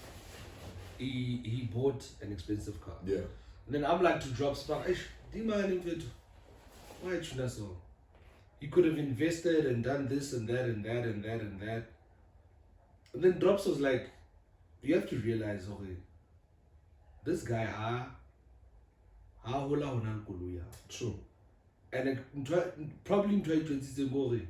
he bought an expensive car. Yeah. And then I'm like to Drops, do you mind him? Why you not so? He could have invested and done this and that and that and that and that. And then Drops was like, you have to realize, okay, this guy, True. And probably in 2020,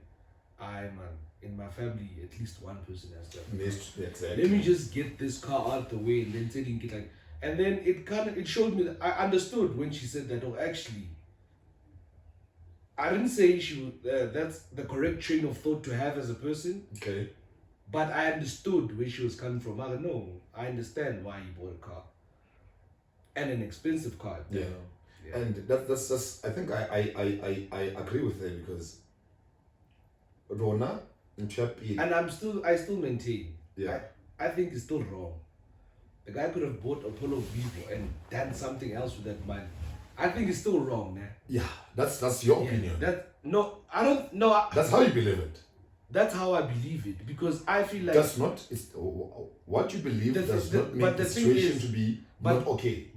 in my family, at least one person has done. Exactly. Let me just get this car out the way and then telling it like, and then it showed me that I understood when she said that. Oh, actually, I didn't say that's the correct train of thought to have as a person. Okay. But I understood where she was coming from. I understand why he bought a car. And an expensive car. Yeah. And that's I think I agree with her because Rona and I still maintain. Yeah. I think it's still wrong. The guy could have bought Apollo Vivo and done something else with that money. I think it's still wrong, man. Yeah, that's your opinion. I don't know. That's how you believe it. That's how I believe it because I feel like that's not. It's what you believe does not make the situation to be not okay.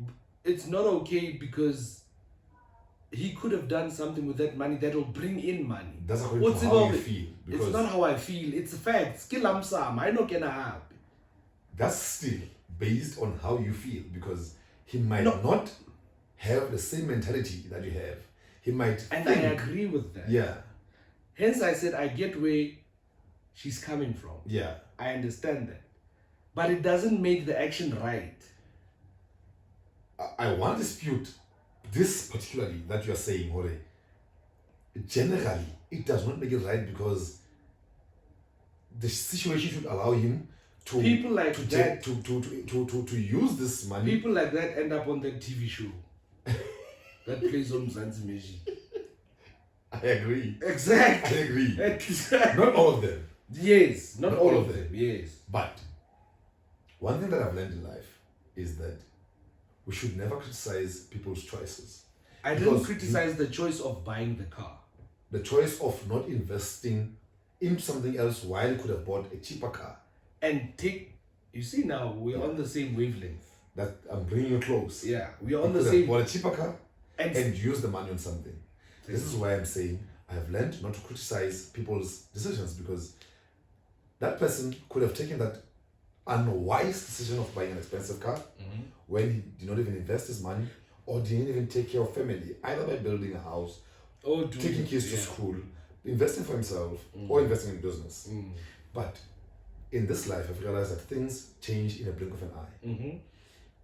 It's not okay because he could have done something with that money that will bring in money. That's how you feel. It's not how I feel. It's a fact. Skill I know can have. That's still based on how you feel because he might not have the same mentality that you have. He might and I agree with that. Yeah. Hence I said I get where she's coming from. Yeah. I understand that. But it doesn't make the action right. I want to dispute this particularly that you are saying, Hore. Generally, it does not make it right because the situation should allow him to people like that to use this money. People like that end up on that TV show that plays on Zanzimeji. I agree. Exactly. I agree. Exactly. Not all of them. Yes, not all of them. Yes. But one thing that I've learned in life is that we should never criticize people's choices. I didn't criticize the choice of buying the car. The choice of not investing in something else while you could have bought a cheaper car. And you see now, we're on the same wavelength. That I'm bringing you close. Yeah, we are on you the same. Bought a cheaper car and use the money on something. This is why I'm saying I have learned not to criticize people's decisions because that person could have taken that unwise decision of buying an expensive car when he did not even invest his money or didn't even take care of family, either by building a house, taking kids to school, investing for himself, or investing in business. But in this life, I've realized that things change in a blink of an eye.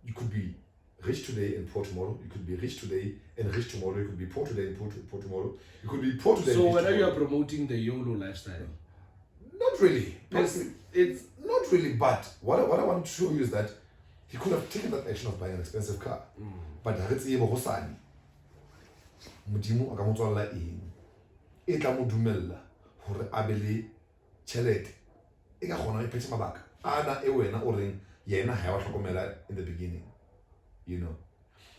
You could be rich today and poor tomorrow. You could be rich today and rich tomorrow. You could be poor today and poor tomorrow. You could be poor today. So whether you are promoting the YOLO lifestyle, not really. It's not really. But what I want to show you is that he could have taken that action of buying an expensive car. But Modimo a ka mo tswalla eng e tla mo dumella hore a be le tjhelete e ka kgona e phetse mabaka ana e wena o reng yena ha wa hlokomela in the beginning.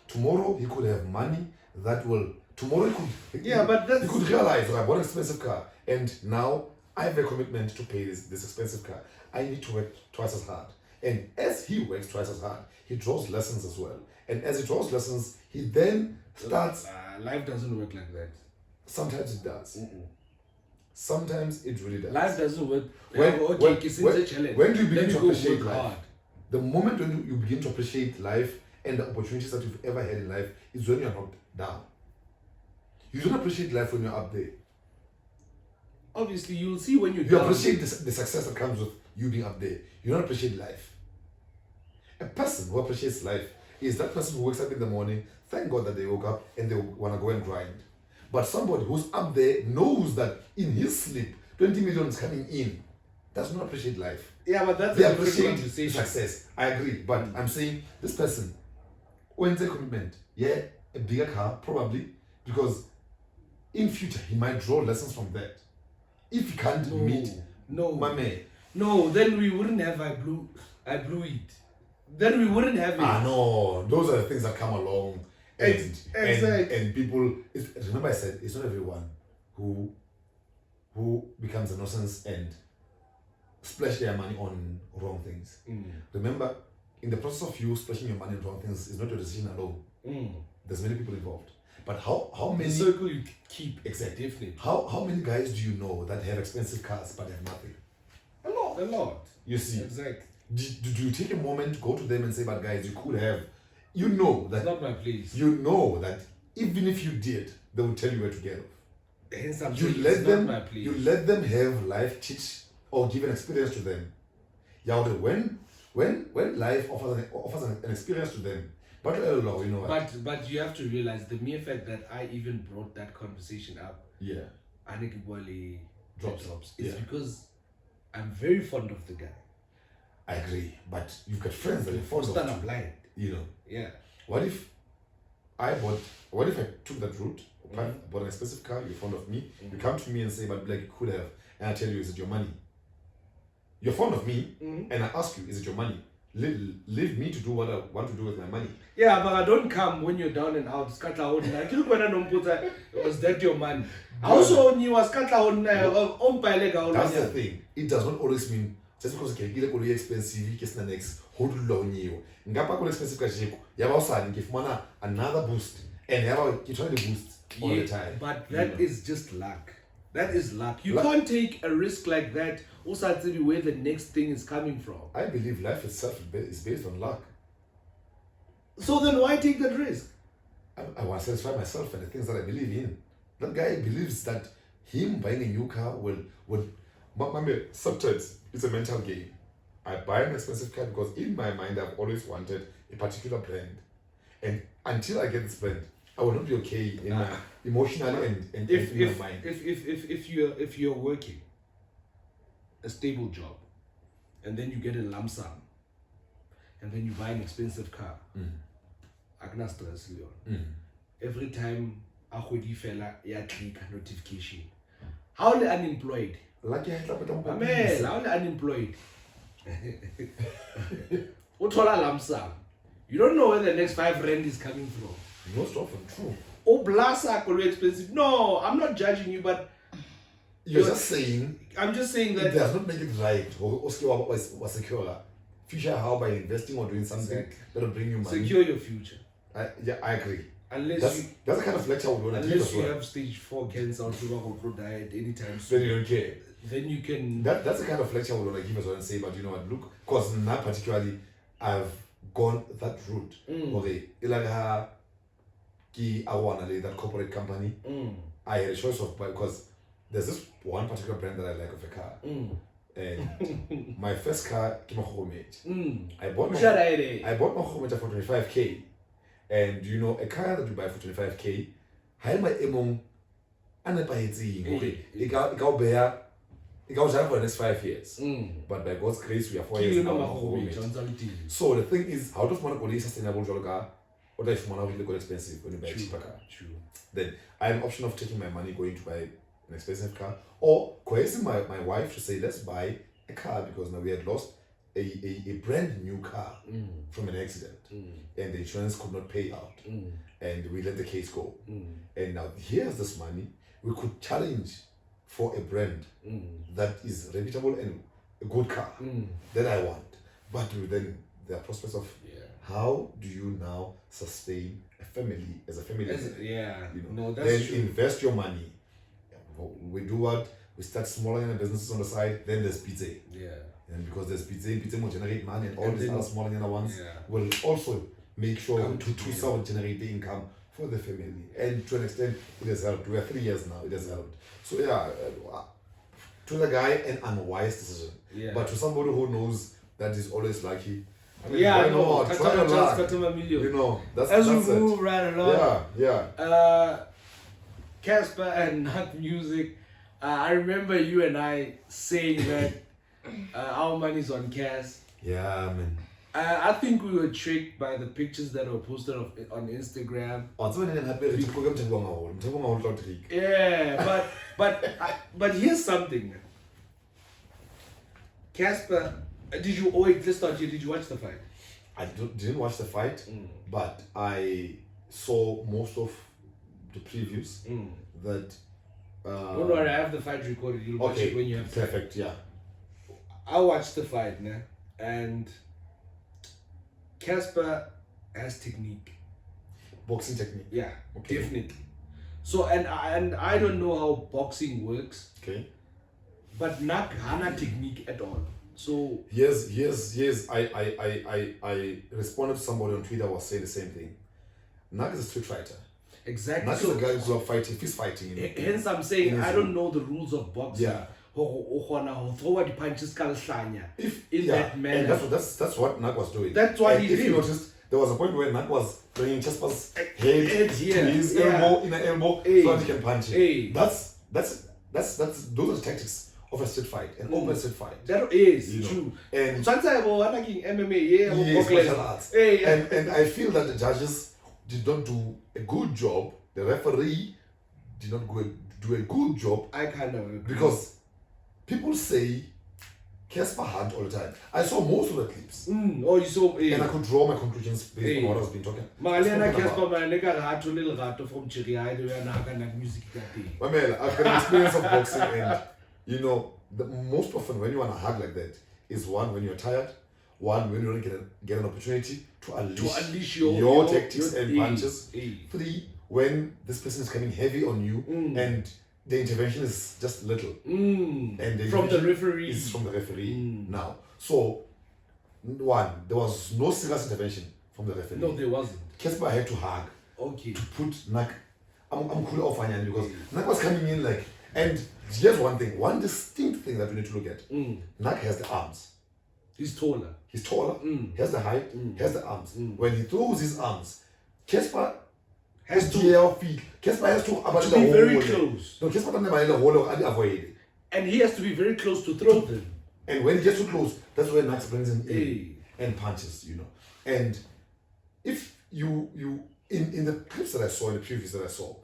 Tomorrow he could have money that will tomorrow he could realize I bought an expensive car and now I have a commitment to pay this expensive car. I need to work twice as hard. And as he works twice as hard, he draws lessons as well. And as he draws lessons, he then starts. Life doesn't work like that. Sometimes it does. Sometimes it really does. Life doesn't work. When do you begin to appreciate life? The moment when you begin to appreciate life and the opportunities that you've ever had in life is when you're knocked down. You don't appreciate life when you're up there. Obviously, you'll see when you're You down. appreciate the success that comes with you being up there. You don't appreciate life. A person who appreciates life is that person who wakes up in the morning, thank God that they woke up and they want to go and grind. But somebody who's up there knows that in his sleep, 20 million is coming in, does not appreciate life. Yeah, but that's They a different appreciate conversation. success. I agree. But I'm saying this person, when's a commitment? Yeah, a bigger car, probably, because in future he might draw lessons from that. If he can't meet my man. No, then we wouldn't have I blew it. Then we wouldn't have it. No, those are the things that come along. Exactly. And people, remember I said, it's not everyone who becomes a nuisance and splash their money on wrong things. Remember, in the process of you splashing your money on wrong things, it's not your decision alone. There's many people involved. But how many... The circle you keep. Exactly. Definitely. How many guys do you know that have expensive cars but have nothing? A lot. You see? Exactly. Do you take a moment to go to them and say, but guys, you could have... You know that... It's not my place. You know that even if you did, they will tell you where to get off. Hence, I'm You saying let it's them, not my place. you let them have life teach or give an experience to them. Yeah, when life offers an experience to them, but you know what? But you have to realize the mere fact that I even brought that conversation up. Yeah. I think it drops. It's Yeah. because I'm very fond of the guy. I agree, but you've got friends that are fond of I'm blind. you know. Yeah. What if I took that route, bought an expensive car, you're fond of me, you come to me and say, but Blaq, you could have, and I tell you, is it your money? You're fond of me, and I ask you, is it your money? Leave me to do what I want to do with my money. Yeah, but I don't come when you're down and out. Was that your money? I also knew was That's the thing. It does not always mean just because you get expensive, you get the next hold long you. Ngapa expensive car, you another boost, and you try to boost all the time. But that is just luck. That is luck. You can't take a risk like that. Also, tell you where the next thing is coming from. I believe life itself is based on luck. So then, why take that risk? I want to satisfy myself and the things that I believe in. That guy believes that him buying a new car will sometimes it's a mental game. I buy an expensive car because in my mind I've always wanted a particular brand, and until I get this brand, I will not be okay in my emotionally and in my mind. If you're working a stable job, and then you get a lump sum, and then you buy an expensive car, Agna stress Leon. Every time a kgwedi fela ya click notification. How are you unemployed? Lucky I have Amel, how are you unemployed? Utola lump sum. You don't know where the next 5 rand is coming from. Most often true. Oh, blasa could be expensive. No, I'm not judging you, but You're just saying I'm just saying it that does not make it right. Or secure future how by investing or doing something that will bring you money. secure your future. I agree. Unless That's the kind of lecture I would want to give unless as you well. have stage 4 cancer or sugar diet anytime Then soon, you don't care. then you can. That's the kind of lecture I would want to give as well and say, but you know what, look, because not particularly I've gone that route. Okay, ilaga ki awana that corporate company. I had a choice of because there's this one particular brand that I like of a car. And my first car came a homemade. I bought my homemade for 25k. And you know, a car that you buy for 25k, how am I among okay, it go bear for the next 5 years. But by God's grace, we are 4 years now. So the thing is, how does one go sustainable car? Or if one really expensive when you buy a cheaper car? True. Then I have an option of taking my money going to buy an expensive car, or coercing my wife to say, let's buy a car because now we had lost a brand new car from an accident, and the insurance could not pay out, and we let the case go. And now here's this money, we could challenge for a brand that is reputable and a good car that I want. But then there are prospects of how do you now sustain a family as a family? You know, No, that's then true. invest your money. We do what we start smaller businesses on the side, then there's pizza. Yeah. And because there's pizza will generate money, and all And these then- other smaller ones Yeah. will also make sure Come to together. self generate the income for the family. And to an extent, it has helped. We are 3 years now, it has helped. So yeah, to the guy, an unwise decision. Yeah. But to somebody who knows that is always lucky, I mean, Yeah, why I know. not? Try your luck. You know, that's As we it. move right along. Yeah. Casper and Nut Music. I remember you and I saying that our money's on Cas. Yeah, man. I think we were tricked by the pictures that were posted on Instagram. Yeah, but here's something. Casper, did you let's start here. Did you watch the fight? I didn't watch the fight, but I saw most of the previews that. Don't worry, I have the fight recorded. You'll watch it when you have time. Perfect, yeah. I watched the fight, né? And Casper has technique. Boxing technique. Yeah, Okay. definitely. So and I don't know how boxing works, Okay. but not hana technique at all. So Yes. I responded to somebody on Twitter who was saying the same thing. Nak is a street fighter. exactly. Nak is So a guy who grew up fighting, fist fighting. hence I'm saying in I his don't room. know the rules of boxing. Yeah. Throw the punches in In that manner. And that's what Nak was doing. That's what and he if did. you noticed, there was a point where Nak was bringing Tjhabster's Head head here. to his Yeah. elbow, inner elbow, Hey. so that he can punch him. Hey. That's those are the tactics of a street fight, an open street fight. That is You know. true. And So I'm saying, MMA, yeah, yes, martial arts. Hey, And I feel that the judges did not do a good job. The referee did not do a good job I kind of agree. because people say Casper hugged all the time. I saw most of the clips Oh, you saw. and I could draw my conclusions based on what I was being talking. Magaliana spoken Casper, about. man, they got a little rato from Chiriai, they were not music that day. Mamela, I've got an experience of boxing, and you know, most often when you want to hug like that is one when you're tired, one when you don't get an opportunity to unleash your tactics and punches. 3 when this person is coming heavy on you and the intervention is just little. And From the referee. is from the referee now. So 1, there was no serious intervention from the referee. No, there wasn't. Casper had to hug. Okay. Put Nak. I'm cool off Anyan because Nak was coming in like, and here's one distinct thing that we need to look at. Nak has the arms. He's taller. He's taller, he has the height, he has the arms. When he throws his arms, Casper Has to feet. Casper has to be very close. No, Casper doesn't avoid it. And he has to be very close to throw them. And when he gets too close, that's when Nax brings him in Hey. and punches, you know. And if you in the clips that I saw, in the previews that I saw,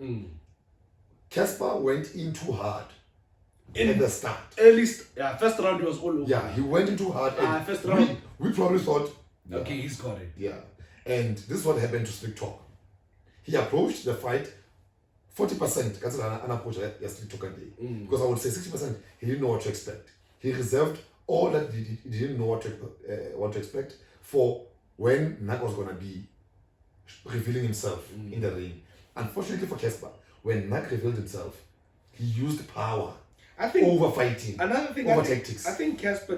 Casper went in too hard at the start. First round he was all over. Yeah, he went in too hard. And first round. we probably thought, Okay, he's got it. yeah. And this is what happened to Slick Talk. He approached the fight 40%. That's an approach Slick Talk day. Because I would say 60% he didn't know what to expect. He reserved all that he didn't know what to expect for when Nak was gonna be revealing himself in the ring. Unfortunately for Casper, when Nak revealed himself, he used power I think over fighting, another thing over I think, tactics. I think Casper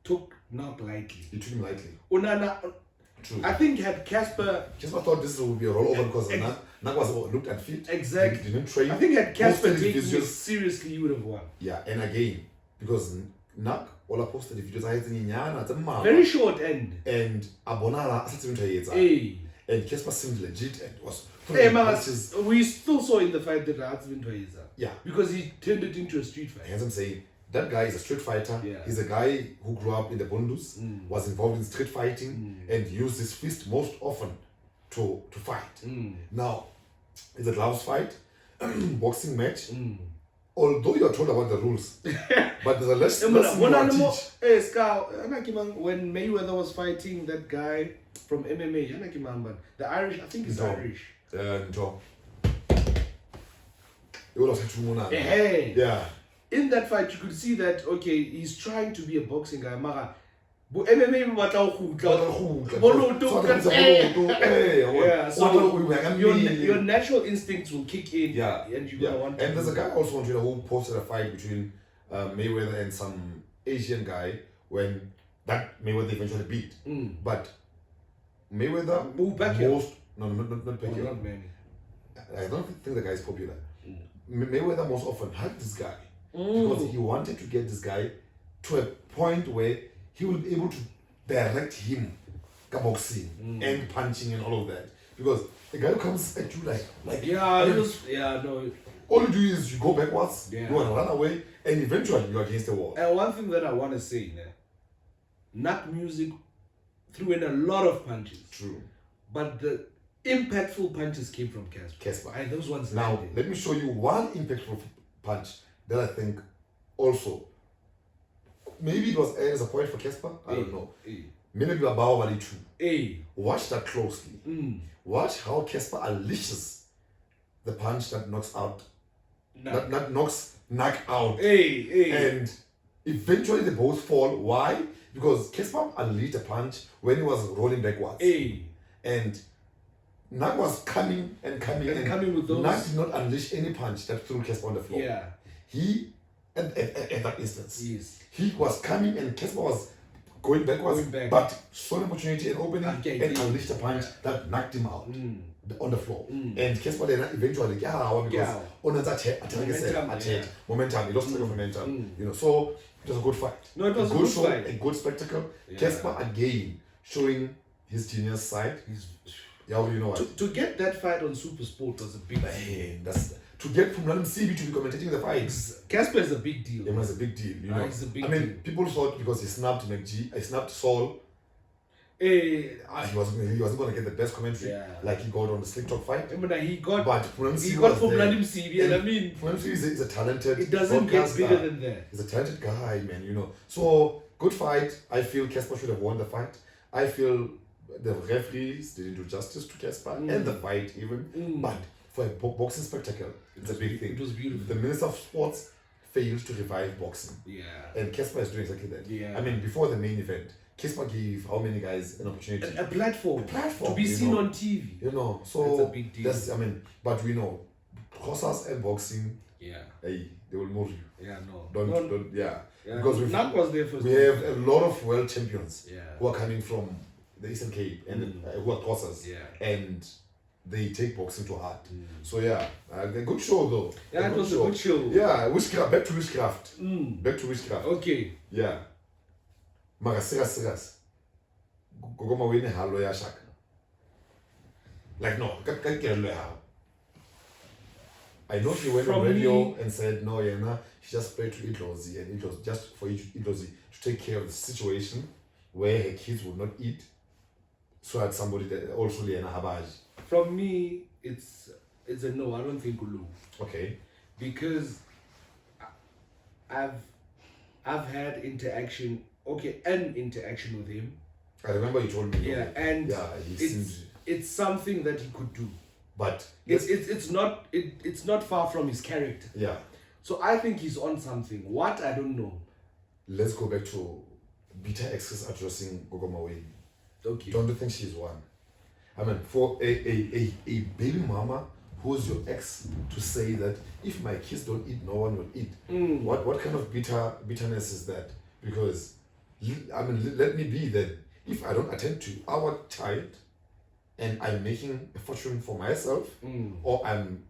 took Nak lightly. He took him lightly. Unana, True. I think had Casper Casper thought this would be a rollover because Nak was looked unfit. Exactly. He didn't train. I think had Casper Posted taken it videos. seriously, he would have won. Yeah, and again, because Nak all posted the videos I had in Very short end. and Abonara Hey. and Casper seemed legit and was Hey, man, punches. we still saw in the fight that Rahat's been Twaisa. Yeah. Because he turned it into a street fight. As I'm saying, that guy is a street fighter. Yeah. He's a guy who grew up in the Bundus, was involved in street fighting, and used his fist most often to fight. Now, it's a gloves fight, boxing match. Although you're told about the rules, but there's a lesson you want to teach. Hey, Scout, when Mayweather was fighting that guy from MMA, the Irish, I think he's No. Irish. Joe. It was a two Hey. Yeah. In that fight, you could see that, okay, he's trying to be a boxing guy, mara. But MMA, Yeah, Yeah, so your natural instincts will kick in. Yeah. And you're gonna want to. And there's a guy also on Twitter who posted a fight between Mayweather and some Asian guy when that Mayweather eventually beat. But Mayweather not Pacquiao. Not many. I don't think the guy is popular. Mayweather most often hugged this guy because he wanted to get this guy to a point where he will be able to direct him boxing and punching and all of that. Because the guy who comes at you all you do is you go backwards, you want to run away, and eventually you're against the wall. And one thing that I want to say, Knack Music threw in a lot of punches. True. But the impactful punches came from Casper. And those ones now, landed. let me show you one impactful punch that I think also, maybe it was as a point for Casper, I don't know. Maybe about Bali too. Watch that closely. Watch how Casper unleashes the punch that knocks out, that knocks Knack out. And eventually they both fall. Why? Because Casper unleashed a punch when he was rolling backwards. And Knack was coming with those. Knack did not unleash any punch that threw Casper on the floor. Yeah. He, at that instance, Yes. he was coming and Casper was going backwards, but saw an opportunity and opening and unleashed a punch that knocked him out on the floor. And Casper then eventually because momentum, he lost track of momentum. So it was a good fight. No, it was a good show, a good spectacle. Casper again showing his genius side. To get that fight on Super Sport was a big deal. To get from Mancity to be commentating the fights. Casper is a big deal. It was a big deal, It's a big deal. People thought because he snapped Saul, he wasn't going to get the best commentary like he got on the Slick Talk fight. He got from Mancity. Mancity is a talented. It doesn't get bigger than that. He's a talented guy, man. So good fight. I feel Casper should have won the fight. I feel the referees didn't do justice to Casper and the fight even. But for a boxing spectacle, it's a big thing. It was beautiful. The Minister of Sports failed to revive boxing. And Casper is doing exactly that. Before the main event, Casper gave how many guys an opportunity? A platform to be seen on TV. So that's a big deal. But we know, Crossers and boxing, they will move you. Don't. Because we have a lot of world champions who are coming from the Eastern Cape and who are Crossers. And they take boxing to heart. So a good show though. It was a good show. Witchcraft, back to Witchcraft. Back to Witchcraft. Okay. Mara serious. Gogoma wini halo ya shaka. Like no, I know she went on radio and said no, she just prayed to Idlozi and it was just for Idlozi to take care of the situation where her kids would not eat. So that somebody that also Liana Habaji. From me, it's a no. I don't think Ulu. Okay. Because I've had an interaction with him. I remember you told me. And it's something that he could do. But it's not far from his character. So I think he's on something. What I don't know. Let's go back to Beta Exes addressing Gogoma Wayne. Okay. Don't you think she's one? For a baby mama who's your ex to say that if my kids don't eat, no one will eat. What kind of bitterness is that? Because let me be then. If I don't attend to our child and I'm making a fortune for myself, or I'm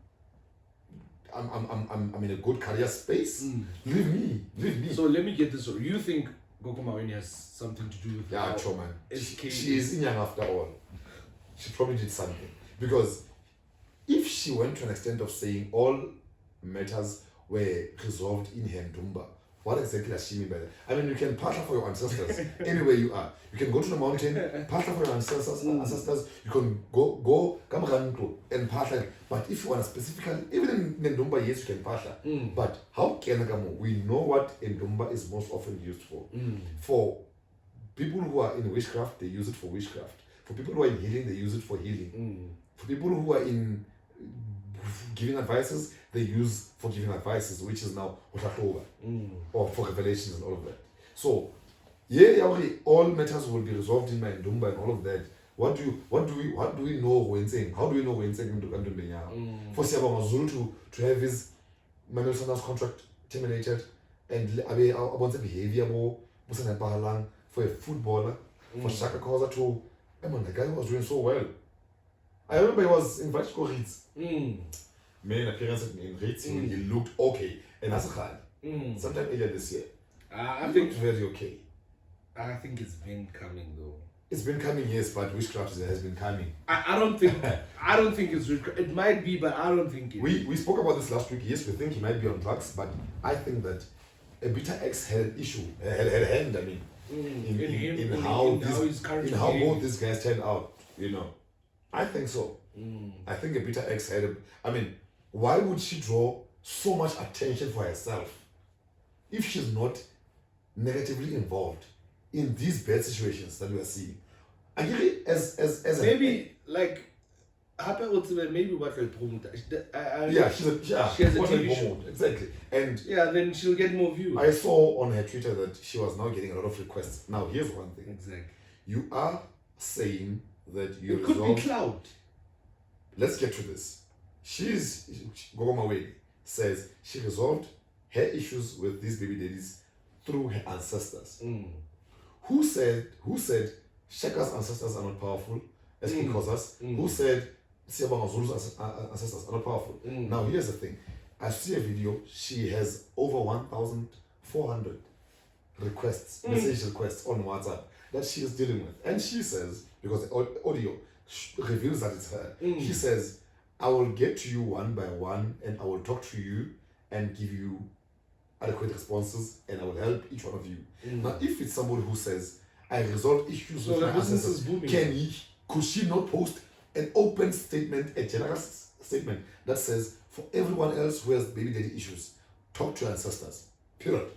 in a good career space, leave me. So let me get this. You think Gogoma Wayne has something to do with man. She is young after all. She probably did something. Because if she went to an extent of saying all matters were resolved in her Ndumba, what exactly does she mean by that? You can partner for your ancestors anywhere you are. You can go to the mountain, partner for your ancestors. You can go and partner. But if you want specifically, even in Ndumba, yes, you can partner. But how can we know what Ndumba is most often used for? For people who are in witchcraft, they use it for witchcraft. For people who are in healing, they use it for healing. For people who are in giving advices, they use for giving advices, which is now or for revelations and all of that. So, all matters will be resolved in my Ndumba and all of that. What do we know when saying? How do we know when saying to for Siyabonga Zulu to have his Manuel Sanders contract terminated and I want the behavior for a footballer, for Shaka Koza to the guy was doing so well. I remember he was invited to go Reeds. Main appearance in Reeds, he looked okay. And as a guy, sometime earlier this year, I think very okay. I think it's been coming though. It's been coming, yes, but Witchcraft has been coming. I don't think it's Witchcraft. It might be, but I don't think it. We spoke about this last week. Yes, we think he might be on drugs, but I think that a Beta X had an issue, had a hand. I mean, in how both these guys turned out. You know, I think so. I think a Beta X had. Why would she draw so much attention for herself if she's not negatively involved in these bad situations that we are seeing? As maybe like maybe what will promote. She has a TV show. Exactly. And then she'll get more views. I saw on her Twitter that she was now getting a lot of requests. Now here's one thing. Exactly. You are saying that you could be cloud. Let's get to this. Gogoma Wade says she resolved her issues with these baby daddies through her ancestors. Who said Shaka's ancestors are not powerful as Kosas? Who said Siyabonga Zulu's ancestors are not powerful? Now here's the thing. I see a video. She has over 1,400 requests, message requests on WhatsApp that she is dealing with. And she says, because the audio reveals that it's her, she says, I will get to you one by one and I will talk to you and give you adequate responses and I will help each one of you. Now, if it's somebody who says, I resolve issues with my ancestors, could she not post an open statement, a general statement that says, for everyone else who has baby daddy issues, talk to your ancestors, period.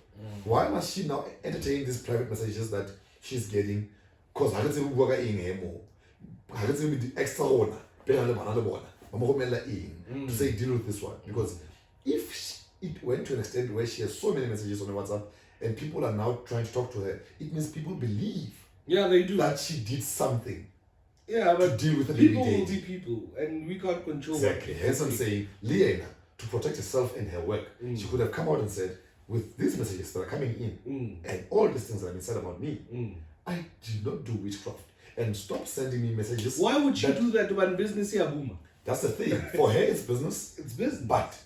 Why must she now entertain these private messages that she's getting? Because I don't say we I don't say the extra one, to say deal with this one. Because if it went to an extent where she has so many messages on WhatsApp and people are now trying to talk to her, it means people believe they do that she did something. Yeah, but to deal with the people baby will be people, and we can't control. Exactly. Hence, I'm saying, Liana, to protect herself and her work, she could have come out and said, with these messages that are coming in, and all these things that have been said about me, I did not do witchcraft. And stop sending me messages. Why would she do that when business here, boomer? That's the thing. For her, it's business. It's business. But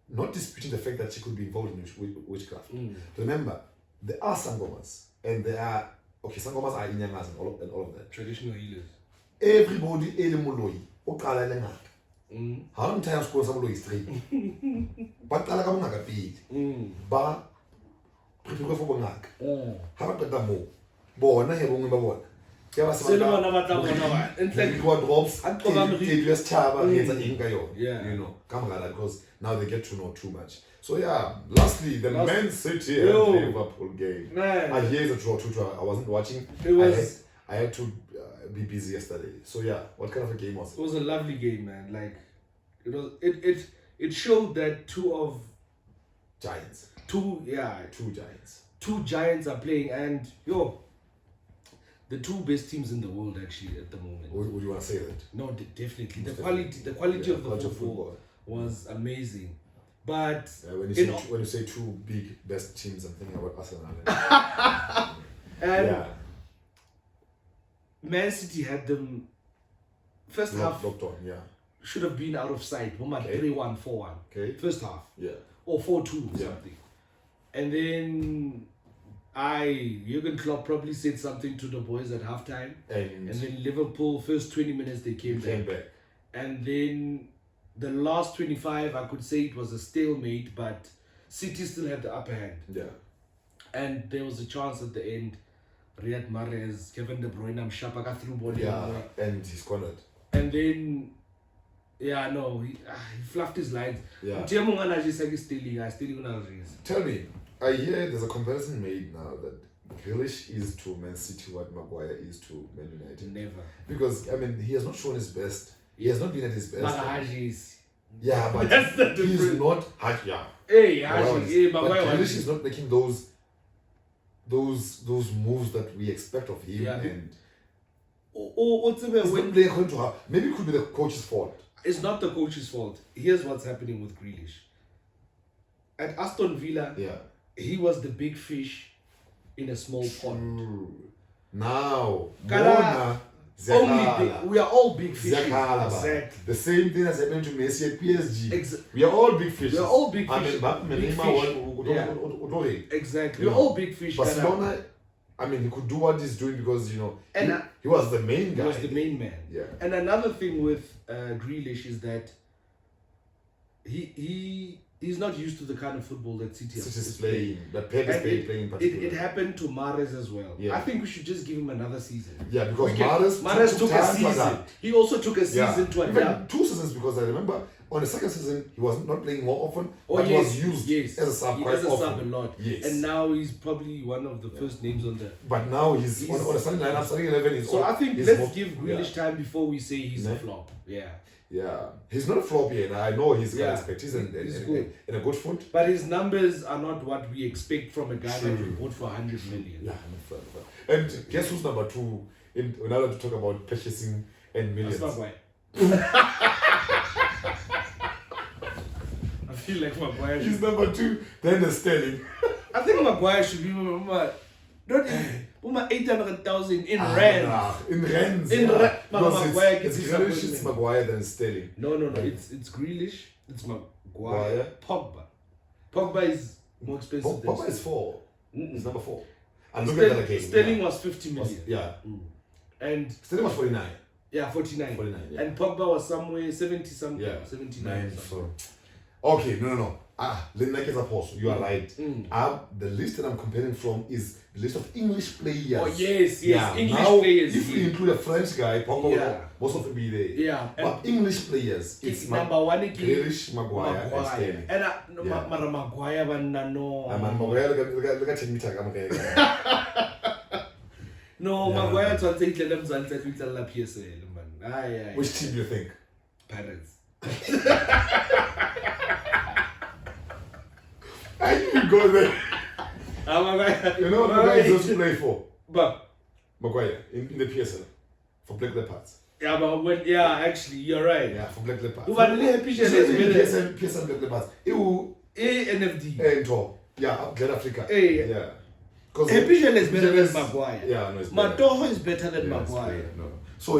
not disputing the fact that she could be involved in witchcraft. Remember, there are sangomas, and there are sangomas are inyangas and all of that. Traditional healers. Everybody elimuloi uqala lengaka ha mthaya school samuloi straight baqala ka bongaka pele ba prepare for bongaka ha ba qeta mo bona he bongwe ba bona ke ba se ba in drops TBS Tjhaba getsa eng ka yona, you know, because now they get to know too much. So lastly, the Mancity and Liverpool game. I hear the draw 2-2. I wasn't watching. I had to be busy yesterday. So what kind of a game was it? It was a lovely game, man. Like it showed that two giants are playing, and the two best teams in the world actually at the moment. Would you want to say that? No, definitely. The quality of the football was amazing. But when you say two big best teams, I'm thinking about Arsenal. And Mancity had them first half locked on, should have been out of sight. 3-1, 4-1. Okay. First half. Yeah. Or 4-2 something. And then Jurgen Klopp probably said something to the boys at halftime. And then Liverpool, first 20 minutes they came back. And then the last 25, I could say it was a stalemate, but City still had the upper hand. Yeah. And there was a chance at the end. Riyad Mahrez, Kevin De Bruyne, Shapaka threw ball. And he scored. And then, he fluffed his lines. Tell me, I hear there's a comparison made now that Grealish is to Man City what Maguire is to Man United. Never. Because, he has not shown his best. He has not been at his best. But Haji is. Yeah, but that's the difference. He's not Haji. Haji. But Grealish is not making those moves that we expect of him, and Or He's not playing according to her. Maybe it could be the coach's fault. it's not the coach's fault. Here's what's happening with Grealish. At Aston Villa, he was the big fish in a small pond. Now, We are all big fish. Exactly. The same thing has happened to Messi at PSG. We are all big fish. We are all big fish. Exactly. We are all big fish. Barcelona, I mean, he could do what he's doing because, he was the main guy. He was the main man. Yeah. And another thing with Grealish is that he's not used to the kind of football that City is playing. That Pep is playing in particular. It happened to Mahrez as well. Yeah. I think we should just give him another season. Yeah, because Mahrez took a season. He also took a season to adapt. 2 seasons, because I remember on the second season he was not playing more often, but he was used as a sub quite often. Sub a lot. Yes. And now he's probably one of the first names on the. But now he's on the starting lineup, starting 11. So I think let's give Grealish time before we say he's a flop. Yeah. Yeah, he's not a flop yet. I know he's got expertise and a good foot. But his numbers are not what we expect from a guy that we bought for 100 million. Yeah, and guess who's number 2 in order to talk about purchasing and millions? That's not why. I feel like Maguire. He's number 2. Then the Sterling. I think Maguire should be not 800,000 in rands. In rands. Maguire it's Grealish, it's Maguire, then Sterling. No. It's Grealish, it's Maguire, Pogba is more expensive. Pogba is 4. It's number 4. And look at that again. Sterling was 50 million. And Sterling was 49. Yeah, 49. 49. Yeah. And Pogba was somewhere 70 something. Yeah. 79. Okay, no. You are right. The list that I'm comparing from is the list of English players. Oh yes, English now, players. If we include a French guy, Pogba will most of them be there. Yeah. But English players, it's number 1 Grealish, Maguire, and Sterling. And Maguire, look at Maguire translated them to PSL, man. Which team do you think? Pirates. I didn't go there. You know what Maguire does play for? But Maguire in the PSL for Blaq Leopards. Yeah, but actually, you're right. Yeah, for Blaq Leopards. PSL Blaq Leopards. NFD. And top. Yeah, South Africa. Yeah. Because PSL is better than Maguire. Yeah, no, it's better. Matoho is better than Maguire. No. So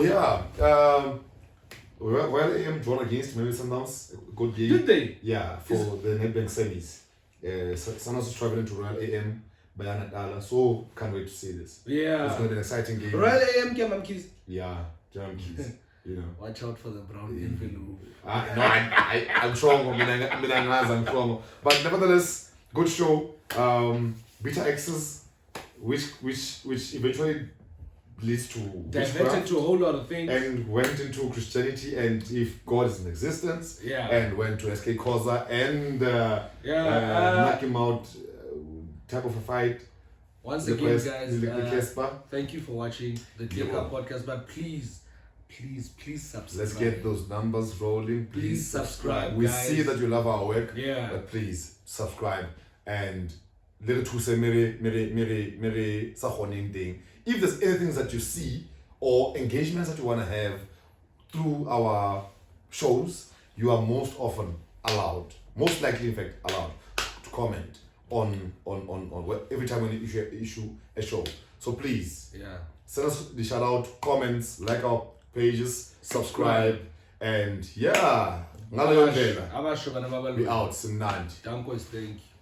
while AM drawn against maybe Sundowns, good game. Did they? Yeah, for the Nedbank semis. Sundowns is traveling to Royal AM, Bayana Dala. So can't wait to see this. Yeah, it's going to be an exciting game. Royal AM came and kids. Yeah, German kids. Watch out for the brown envelope. I'm strong. I'm strong. But nevertheless, good show. Beta X's, which eventually leads to diverted to a whole lot of things and went into Christianity and if God is in existence, and went to SK Koza and knock him out type of a fight. Once again, guys, thank you for watching the TheClearCupPodcast, but please subscribe. Let's get those numbers rolling. Please subscribe. We guys. see that you love our work, but please subscribe and little to say mere thing. If there's anything that you see or engagements that you want to have through our shows, you are most likely in fact allowed to comment on every time when you issue a show. So please send us the shout out, comments, like our pages, subscribe, and we out. Simnandi. Thank you.